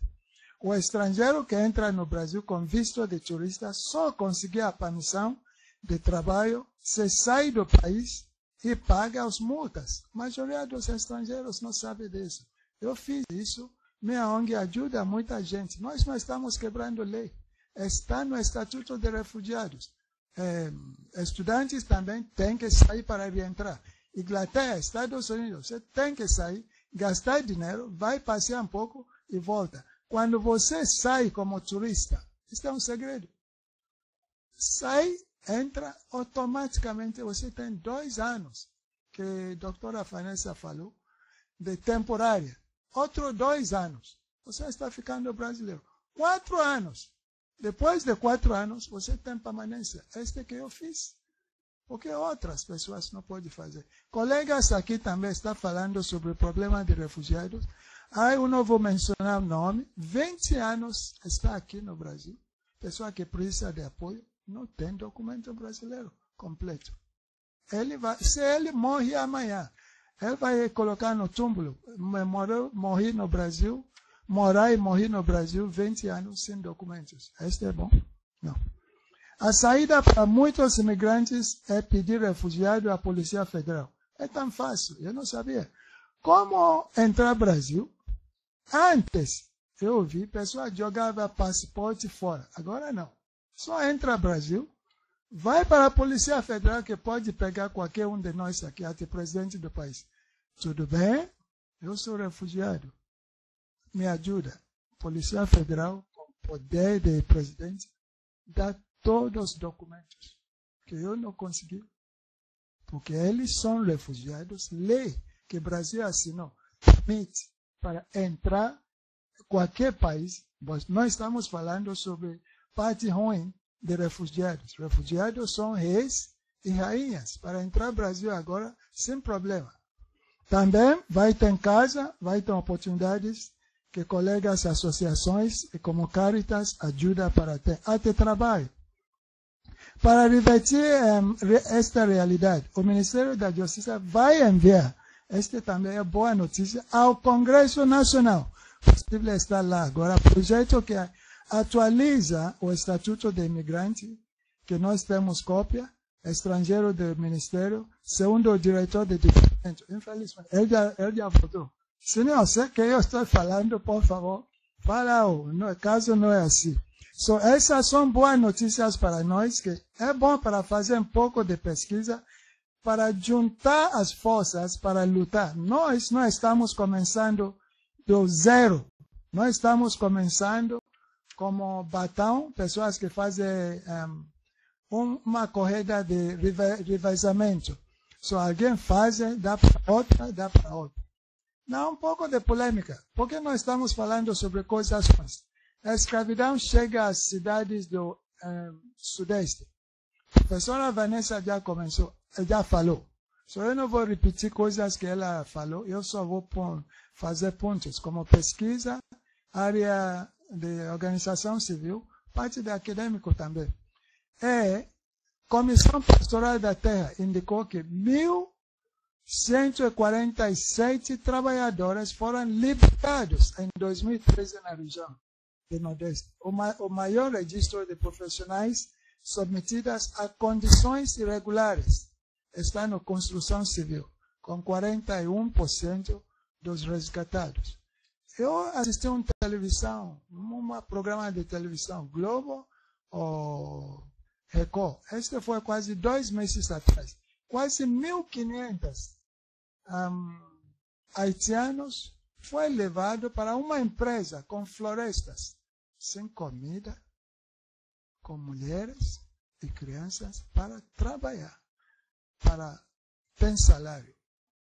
O estrangeiro que entra no Brasil com visto de turista só consegue a permissão de trabalho se sai do país e paga as multas. A maioria dos estrangeiros não sabe disso. Eu fiz isso. Minha ONG ajuda muita gente. Nós não estamos quebrando lei. Está no Estatuto de Refugiados. Estudantes também têm que sair para reentrar. Inglaterra, Estados Unidos, você tem que sair, gastar dinheiro, vai passear um pouco e volta. Quando você sai como turista, isso é um segredo. Sai, entra, automaticamente você tem 2 anos, que a doutora Vanessa falou, de temporária. Outros 2 anos, você está ficando brasileiro. 4 anos. Depois de 4 anos, você tem permanência. Este que eu fiz. Porque outras pessoas não podem fazer. Colegas aqui também estão falando sobre o problema de refugiados. Eu não vou mencionar o nome. 20 anos está aqui no Brasil. Pessoa que precisa de apoio não tem documento brasileiro completo. Se ele morre amanhã, ele vai colocar no túmulo. Morri no Brasil. Morar e morrer no Brasil 20 anos sem documentos. Este é bom? Não. A saída para muitos imigrantes é pedir refugiado à Polícia Federal. É tão fácil, eu não sabia. Como entrar no Brasil? Antes, eu ouvi, pessoas jogavam passaporte fora. Agora não. Só entra no Brasil, vai para a Polícia Federal, que pode pegar qualquer um de nós aqui, até presidente do país. Tudo bem? Eu sou refugiado. Me ajuda. Polícia Federal, com poder de presidente, dá todos os documentos que eu não consegui. Porque eles são refugiados. Lei que o Brasil assinou permite para entrar em qualquer país. Nós estamos falando sobre parte ruim de refugiados. Refugiados são reis e rainhas. Para entrar no Brasil agora, sem problema. Também vai ter casa, vai ter oportunidades que colegas, associações, como Caritas, ajudam para ter até trabalho. Para revertir esta realidade, o Ministério da Justiça vai enviar, esta também é boa notícia, ao Congresso Nacional. Possível está lá agora, projeto que atualiza o Estatuto de Imigrante, que nós temos cópia, estrangeiro do Ministério, segundo o diretor de departamento. Infelizmente, ele já votou. Senhor, sei que eu estou falando, por favor, fala, caso não é assim. So, essas são boas notícias para nós, que é bom para fazer um pouco de pesquisa, para juntar as forças para lutar. Nós não estamos começando do zero. Nós estamos começando como batão, pessoas que fazem uma corrida de revezamento. So, alguém faz, dá para outra, dá para outra. Não, um pouco de polêmica, porque nós estamos falando sobre coisas ruins. A escravidão chega às cidades do Sudeste. A professora Vanessa já falou. So, eu não vou repetir coisas que ela falou, eu só vou fazer pontos, como pesquisa, área de organização civil, parte de acadêmico também. Comissão Pastoral da Terra indicou que 1.147 trabalhadores foram libertados em 2013 na região do Nordeste. O maior registro de profissionais submetidas a condições irregulares está na construção civil, com 41% dos resgatados. Eu assisti um programa de televisão, Globo ou Record. Este foi quase 2 meses atrás. Quase 1.500 haitianos foi levado para uma empresa com florestas, sem comida, com mulheres e crianças para trabalhar, para ter salário.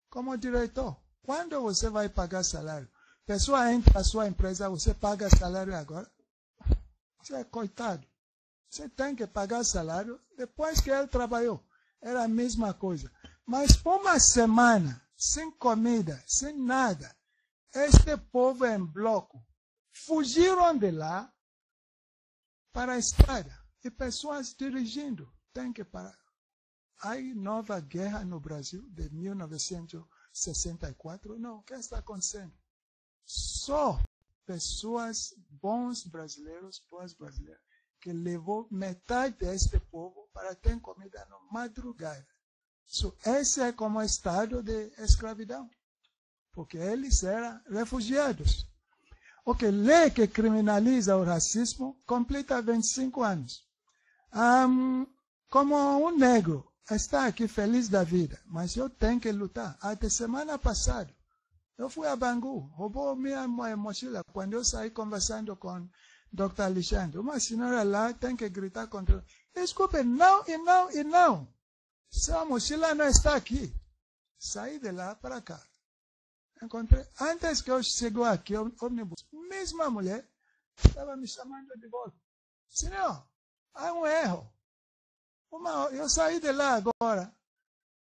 Como diretor, quando você vai pagar salário? Pessoa entra na sua empresa, você paga salário agora? Você é coitado. Você tem que pagar salário depois que ele trabalhou. Era a mesma coisa. Mas por uma semana, sem comida, sem nada, este povo em bloco fugiram de lá para a estrada. E pessoas dirigindo. Tem que parar. Há nova guerra no Brasil de 1964. Não, o que está acontecendo? Só pessoas, bons brasileiros, que levou metade deste povo para ter comida na madrugada. So, esse é como estado de escravidão, porque eles eram refugiados. Lei que criminaliza o racismo completa 25 anos. Como um negro está aqui feliz da vida, mas eu tenho que lutar. Até semana passada, eu fui a Bangu, roubou minha mochila quando eu saí conversando com Dr. Alexandre. Uma senhora lá tem que gritar contra. Desculpe, não e não e não. Sua mochila não está aqui. Saí de lá para cá. Encontrei. Antes que eu chegue aqui, o ônibus, mesma mulher estava me chamando de volta. Senhor, há um erro. Eu saí de lá agora.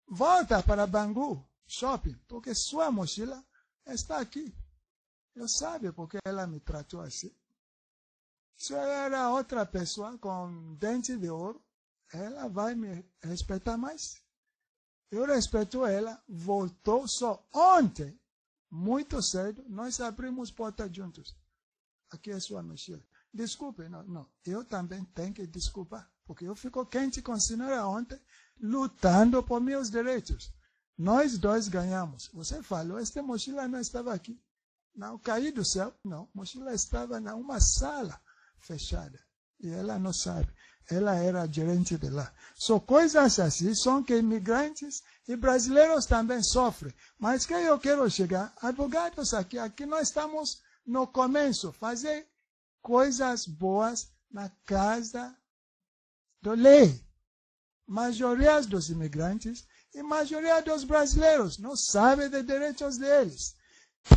Volta para Bangu Shopping, porque sua mochila está aqui. Eu sabe porque ela me tratou assim. Se eu era outra pessoa com dente de ouro, ela vai me respeitar mais. Eu respeito ela, voltou só ontem, muito cedo, nós abrimos porta juntos. Aqui é sua mochila. Desculpe, não. Eu também tenho que desculpar, porque eu fico quente com a senhora ontem, lutando por meus direitos. Nós dois ganhamos. Você falou, esta mochila não estava aqui. Não, caí do céu. Não, a mochila estava numa sala fechada. E ela não sabe. Ela era gerente de lá. São coisas assim, são que imigrantes e brasileiros também sofrem. Mas que eu quero chegar, advogados aqui nós estamos no começo, fazer coisas boas na casa da lei. Maioria dos imigrantes e maioria dos brasileiros não sabem de direitos deles.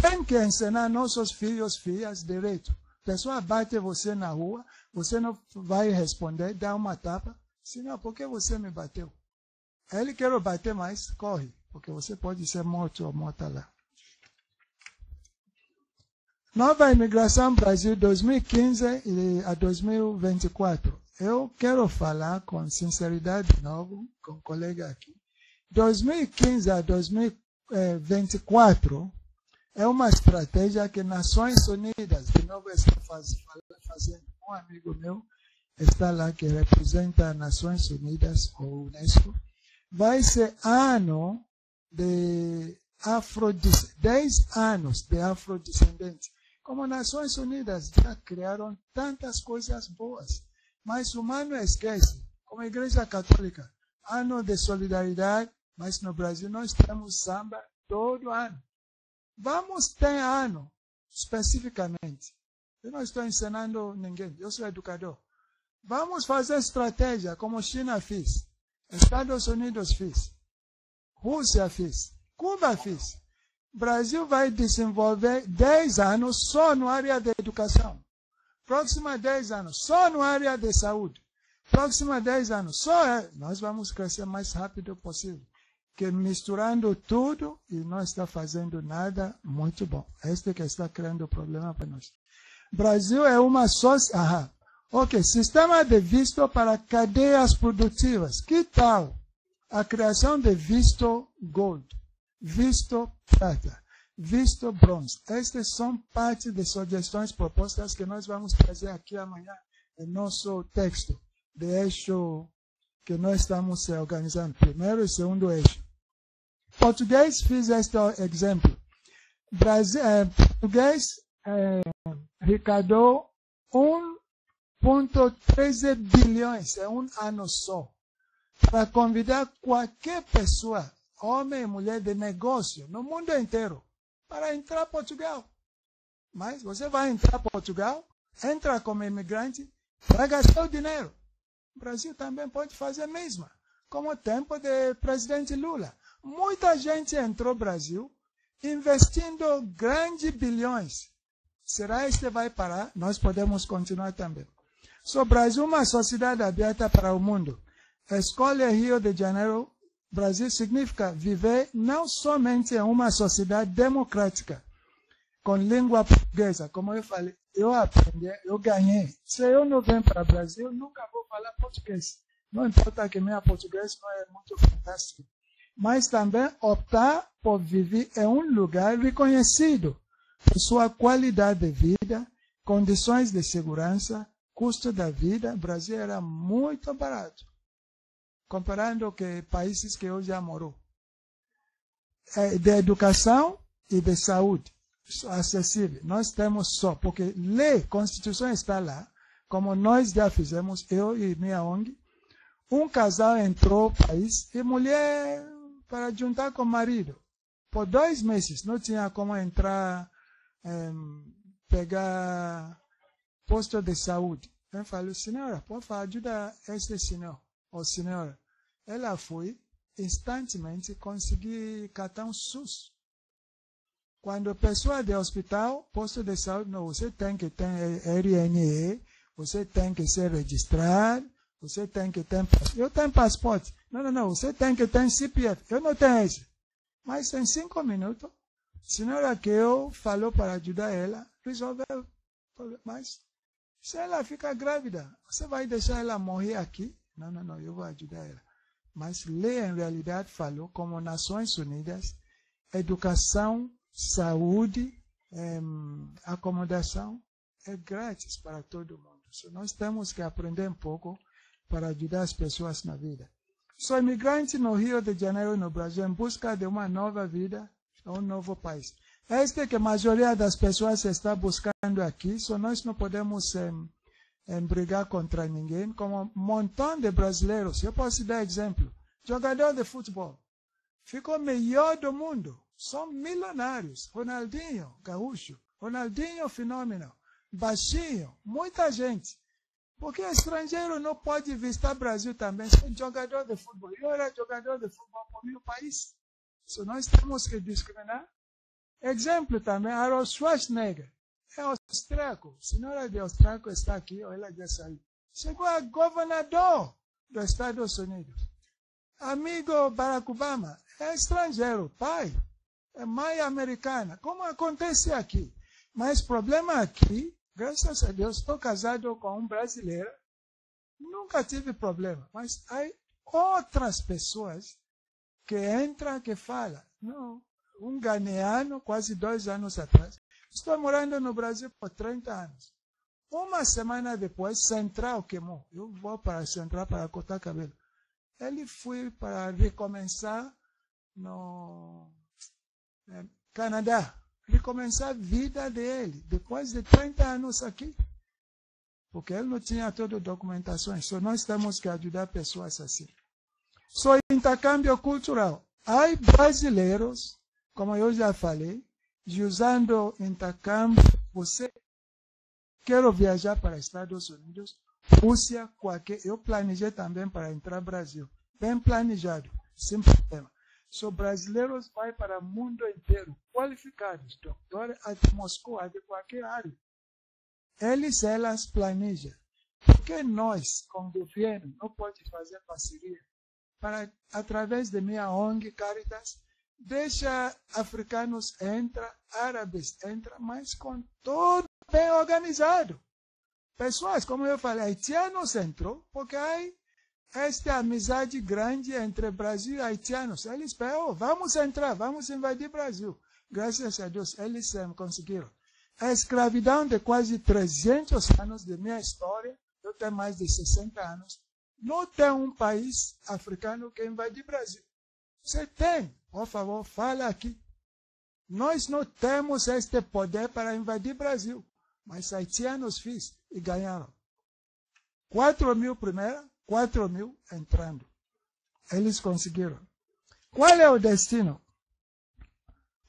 Tem que ensinar nossos filhos, filhas, direito. A pessoa bate você na rua, você não vai responder, dá uma tapa. Senão, por que você me bateu? Ele quer bater mais, corre, porque você pode ser morto ou morta lá. Nova imigração Brasil 2015 a 2024. eu quero falar com sinceridade de novo com o colega aqui. 2015 a 2024 é uma estratégia que Nações Unidas, de novo, está fazendo. Um amigo meu está lá que representa Nações Unidas, ou Unesco. Vai ser ano de 10 anos de afrodescendentes. Como Nações Unidas já criaram tantas coisas boas, mas o humano esquece. Como Igreja Católica, ano de solidariedade, mas no Brasil nós temos samba todo ano. Vamos ter ano, especificamente. Eu não estou ensinando ninguém, eu sou educador. Vamos fazer estratégia como China fez, Estados Unidos fez, Rússia fez, Cuba fez. Brasil vai desenvolver 10 anos só na área da educação. Próxima 10 anos só na área de saúde. Próxima 10 anos só nós vamos crescer mais rápido possível. Que misturando tudo e não está fazendo nada muito bom. Este que está criando problema para nós. Brasil é uma sociedade. Ok, sistema de visto para cadeias produtivas. Que tal a criação de visto gold, visto prata, visto bronze? Estas são parte de sugestões propostas que nós vamos trazer aqui amanhã em nosso texto de eixo que nós estamos organizando. Primeiro e segundo eixo. Português fiz este exemplo. Português arrecadou 1,13 bilhões em um ano só para convidar qualquer pessoa, homem e mulher de negócio, no mundo inteiro, para entrar em Portugal. Mas você vai entrar em Portugal, entra como imigrante, vai gastar o dinheiro. O Brasil também pode fazer a mesma, como o tempo do presidente Lula. Muita gente entrou no Brasil investindo grandes bilhões. Será que este vai parar? Nós podemos continuar também. O Brasil é uma sociedade aberta para o mundo. A escolha Rio de Janeiro, Brasil significa viver não somente em uma sociedade democrática, com língua portuguesa. Como eu falei, eu aprendi, eu ganhei. Se eu não venho para o Brasil, nunca vou falar português. Não importa que meu português não é muito fantástico. Mas também optar por viver em um lugar reconhecido por sua qualidade de vida, condições de segurança, custo da vida. O Brasil era muito barato, comparando com países que eu já moro. De educação e de saúde, acessível. Nós temos só, porque lei, Constituição está lá, como nós já fizemos, eu e minha ONG. Um casal entrou no país e mulher para juntar com o marido. Por 2 meses não tinha como entrar, pegar posto de saúde. Eu falei, senhora, por favor, ajuda esse senhor ou senhora. Ela foi, instantemente, conseguir catar um SUS. Quando a pessoa de hospital, posto de saúde, não, você tem que ter RNE, você tem que ser registrado, você tem que ter... Eu tenho passaporte. Não, você tem que ter CPF. Eu não tenho esse. Mas em 5 minutos, a senhora que eu falou para ajudar ela, resolveu. Mas se ela fica grávida, você vai deixar ela morrer aqui? Não, eu vou ajudar ela. Mas lei, em realidade, falou, como Nações Unidas, educação, saúde, acomodação, é grátis para todo mundo. Nós temos que aprender um pouco para ajudar as pessoas na vida. Sou imigrante no Rio de Janeiro, no Brasil, em busca de uma nova vida, um novo país. Este que a maioria das pessoas está buscando aqui, só nós não podemos brigar contra ninguém, como um montão de brasileiros. Eu posso dar exemplo. Jogador de futebol. Ficou melhor do mundo. São milionários. Ronaldinho, gaúcho. Ronaldinho, fenômeno. Baixinho. Muita gente. Porque estrangeiro não pode visitar o Brasil também. Sou jogador de futebol. Eu era jogador de futebol para o meu país. So nós temos que discriminar. Exemplo também, Arnold Schwarzenegger. É austríaco. A senhora de austríaco está aqui, ou ela já saiu. Chegou a governador dos Estados Unidos. Amigo Barack Obama. É estrangeiro. Pai. É mãe americana. Como acontece aqui? Mas o problema aqui, graças a Deus, estou casado com um brasileiro. Nunca tive problema. Mas há outras pessoas que entram, que falam. Não, um ghanaiano, quase 2 anos atrás, estou morando no Brasil por 30 anos. Uma semana depois, Central queimou. Eu vou para Central para cortar cabelo. Ele foi para recomeçar no Canadá. Recomeçar a vida dele, depois de 30 anos aqui. Porque ele não tinha toda a documentação. Só nós temos que ajudar pessoas assim. Só intercâmbio cultural. Há brasileiros, como eu já falei, usando intercâmbio. Você quer viajar para Estados Unidos, Rússia, qualquer. Eu planejei também para entrar no Brasil. Bem planejado, sem problema. Só brasileiros vão para o mundo inteiro, qualificados, doutores, de Moscou, de qualquer área. Elas planejam. Por que nós, como governo, não podemos fazer parceria? Para, através de minha ONG Caritas, deixa africanos entrar, árabes entrar, mas com todo bem organizado. Pessoas, como eu falei, haitianos entrou, porque há esta amizade grande entre Brasil e haitianos. Eles falaram, vamos entrar, vamos invadir o Brasil. Graças a Deus, eles conseguiram. A escravidão de quase 300 anos de minha história, eu tenho mais de 60 anos, não tem um país africano que invadiu o Brasil. Você tem, por favor, fala aqui. Nós não temos este poder para invadir o Brasil, mas haitianos fizeram e ganharam. 4.000 primeiro, 4.000 entrando. Eles conseguiram. Qual é o destino?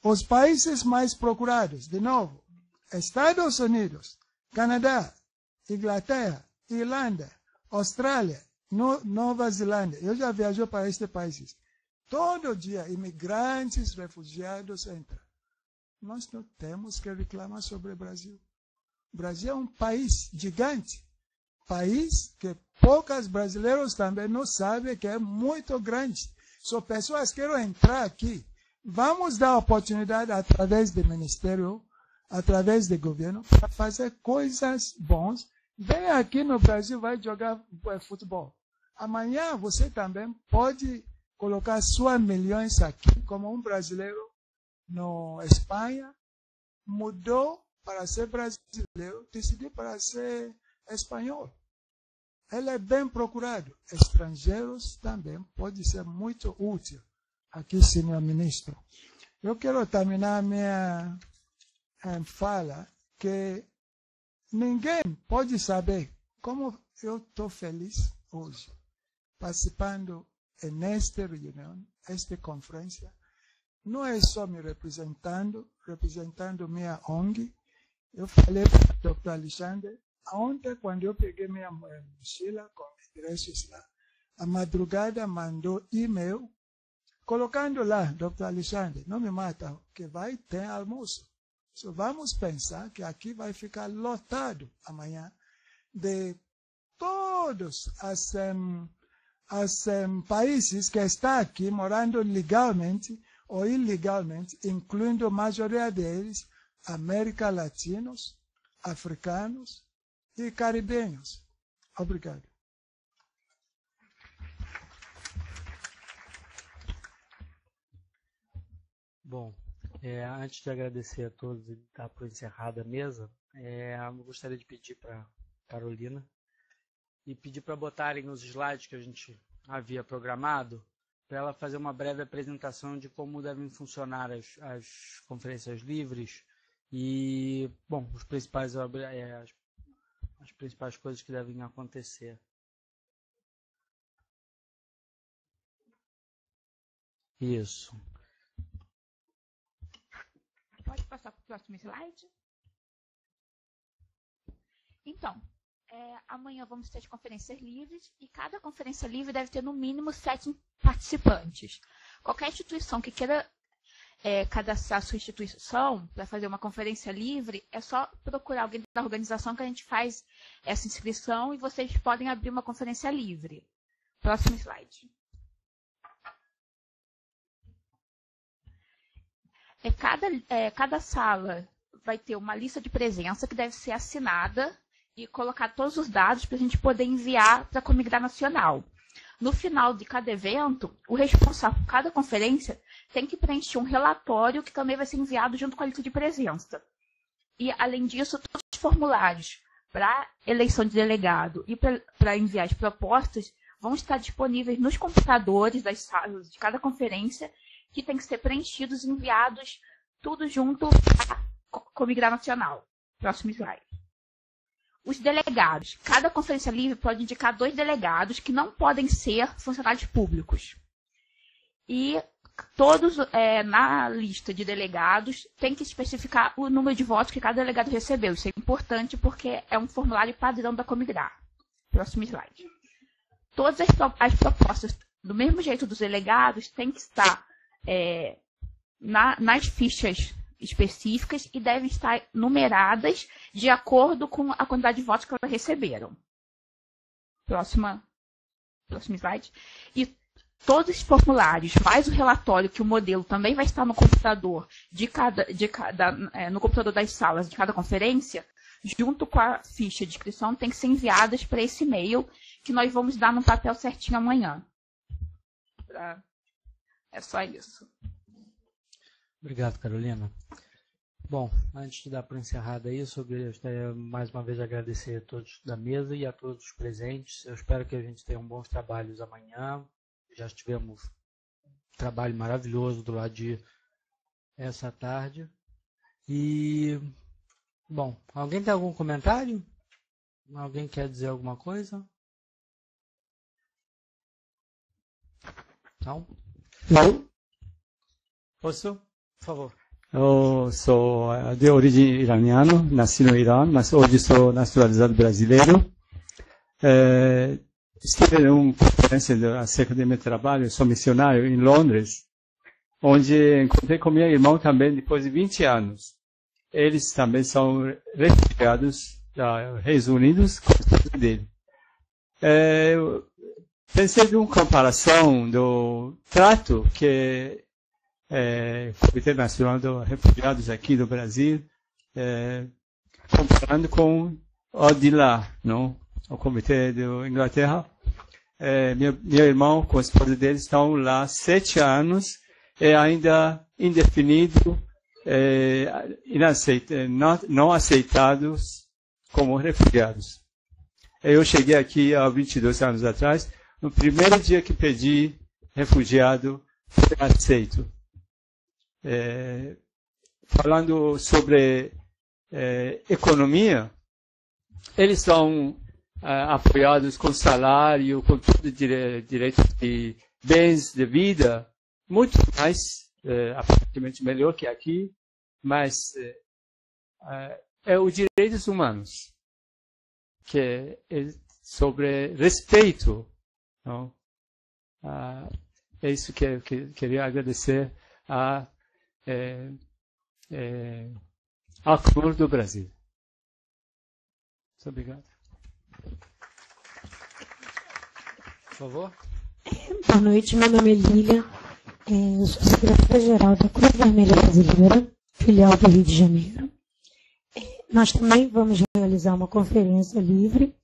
Os países mais procurados, de novo, Estados Unidos, Canadá, Inglaterra, Irlanda, Austrália, Nova Zelândia. Eu já viajei para estes países. Todo dia, imigrantes, refugiados entram. Nós não temos que reclamar sobre o Brasil. O Brasil é um país gigante. País que poucos brasileiros também não sabem que é muito grande. Só pessoas querem entrar aqui. Vamos dar oportunidade através do ministério, através do governo, para fazer coisas boas. Vem aqui no Brasil, vai jogar futebol. Amanhã você também pode colocar suas milhões aqui, como um brasileiro na Espanha, mudou para ser brasileiro, decidiu para ser espanhol. Ele é bem procurado. Estrangeiros também pode ser muito útil. Aqui, senhor ministro. Eu quero terminar minha fala que ninguém pode saber como eu estou feliz hoje, participando nesta reunião, esta conferência. Não é só me representando minha ONG. Eu falei para o Dr. Alexandre, ontem, quando eu peguei minha mochila com endereços lá, a madrugada mandou e-mail, colocando lá, Dr. Alexandre, não me mata, que vai ter almoço. Só vamos pensar que aqui vai ficar lotado amanhã de todos os países que estão aqui morando legalmente ou ilegalmente, incluindo a maioria deles, América Latinos, africanos e caribenhos. Obrigado. Bom, antes de agradecer a todos e dar por encerrada a mesa, eu gostaria de pedir para Carolina e pedir para botarem os slides que a gente havia programado, para ela fazer uma breve apresentação de como devem funcionar as conferências livres e, bom, as principais coisas que devem acontecer. Isso. Pode passar para o próximo slide? Então, amanhã vamos ter as conferências livres e cada conferência livre deve ter no mínimo 7 participantes. Qualquer instituição que queira cadastrar sua instituição para fazer uma conferência livre, é só procurar alguém da organização que a gente faz essa inscrição e vocês podem abrir uma conferência livre. Próximo slide. Cada sala vai ter uma lista de presença que deve ser assinada e colocar todos os dados para a gente poder enviar para a Comigrar Nacional. No final de cada evento, o responsável por cada conferência tem que preencher um relatório que também vai ser enviado junto com a lista de presença. E, além disso, todos os formulários para eleição de delegado e para enviar as propostas vão estar disponíveis nos computadores das salas de cada conferência, que tem que ser preenchidos e enviados tudo junto à Comigrar Nacional. Próximo slide. Os delegados. Cada conferência livre pode indicar 2 delegados que não podem ser funcionários públicos. E todos, na lista de delegados, tem que especificar o número de votos que cada delegado recebeu. Isso é importante porque é um formulário padrão da Comigrar. Próximo slide. Todas as propostas, do mesmo jeito dos delegados, têm que estar nas fichas específicas e devem estar numeradas de acordo com a quantidade de votos que elas receberam. Próximo slide. E todos os formulários, mais o relatório, que o modelo também vai estar no computador no computador das salas de cada conferência, junto com a ficha de inscrição, tem que ser enviadas para esse e-mail que nós vamos dar no papel certinho amanhã. É só isso. Obrigado, Carolina. Bom, antes de dar para encerrada aí, eu gostaria mais uma vez de agradecer a todos da mesa e a todos os presentes. Eu espero que a gente tenha bons trabalhos amanhã. Já tivemos um trabalho maravilhoso do lado de essa tarde. E, bom, alguém tem algum comentário? Alguém quer dizer alguma coisa? Não? Não. Posso? Por favor. Eu sou de origem iraniana, nasci no Irã, mas hoje sou naturalizado brasileiro. Estive em uma conferência acerca do meu trabalho, sou missionário em Londres, onde encontrei com meu irmão também depois de 20 anos. Eles também são refugiados dos Reino Unido com o estado dele. Pensei em uma comparação do trato que o Comitê Nacional dos Refugiados aqui do Brasil, comparando com o de lá, não? O Comitê da Inglaterra. Meu irmão com a esposa dele estão lá 7 anos e ainda indefinido, não aceitados como refugiados. Eu cheguei aqui há 22 anos atrás, no primeiro dia que pedi refugiado, foi aceito. Falando sobre economia, eles são apoiados com salário, com todo direito de bens de vida, muito mais, aparentemente melhor que aqui, mas é os direitos humanos, que é sobre respeito. Não? É isso que eu queria agradecer ao CNUR do Brasil. Muito obrigado. Por favor. Boa noite, meu nome é Lília, eu sou secretária-geral da Cruz Vermelha Brasileira, filial do Rio de Janeiro. Nós também vamos realizar uma conferência livre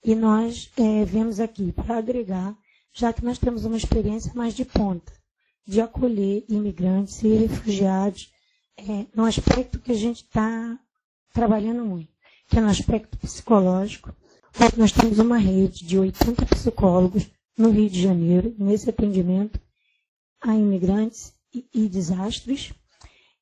e nós viemos aqui para agregar, já que nós temos uma experiência mais de ponta, de acolher imigrantes e refugiados, num aspecto que a gente está trabalhando muito, que é no aspecto psicológico. Nós temos uma rede de 80 psicólogos no Rio de Janeiro, nesse atendimento a imigrantes e desastres,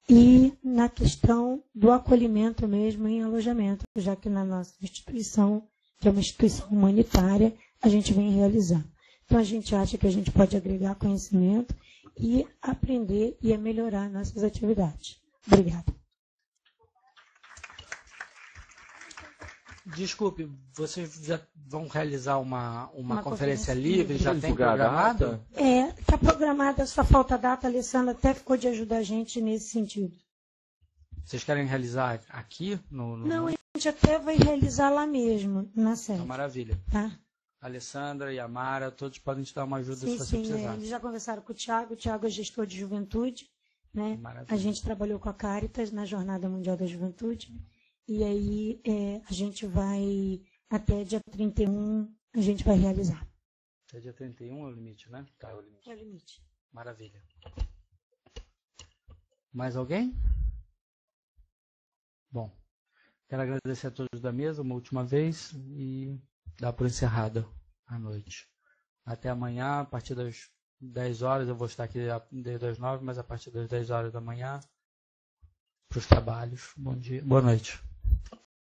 e na questão do acolhimento mesmo em alojamento, já que na nossa instituição, que é uma instituição humanitária, a gente vem realizar. Então a gente acha que a gente pode agregar conhecimento e aprender e melhorar nossas atividades. Obrigada. Desculpe, vocês já vão realizar uma conferência livre? Já tem programado? Está programada, só falta a data. A Alessandra até ficou de ajudar a gente nesse sentido. Vocês querem realizar aqui? Não, a gente até vai realizar lá mesmo, na sede. Então, maravilha. Tá? A Alessandra e a Mara, todos podem te dar uma ajuda se você precisar. Eles já conversaram com o Thiago é gestor de juventude. Né? A gente trabalhou com a Caritas na Jornada Mundial da Juventude. e aí a gente vai, até dia 31, a gente vai realizar. Até dia 31 é o limite, né? Tá, é o limite. É o limite. Maravilha. Mais alguém? Bom, quero agradecer a todos da mesa uma última vez e dar por encerrada a noite. Até amanhã, a partir das 10 horas, eu vou estar aqui desde as 9, mas a partir das 10 horas da manhã, para os trabalhos. Bom dia, boa noite.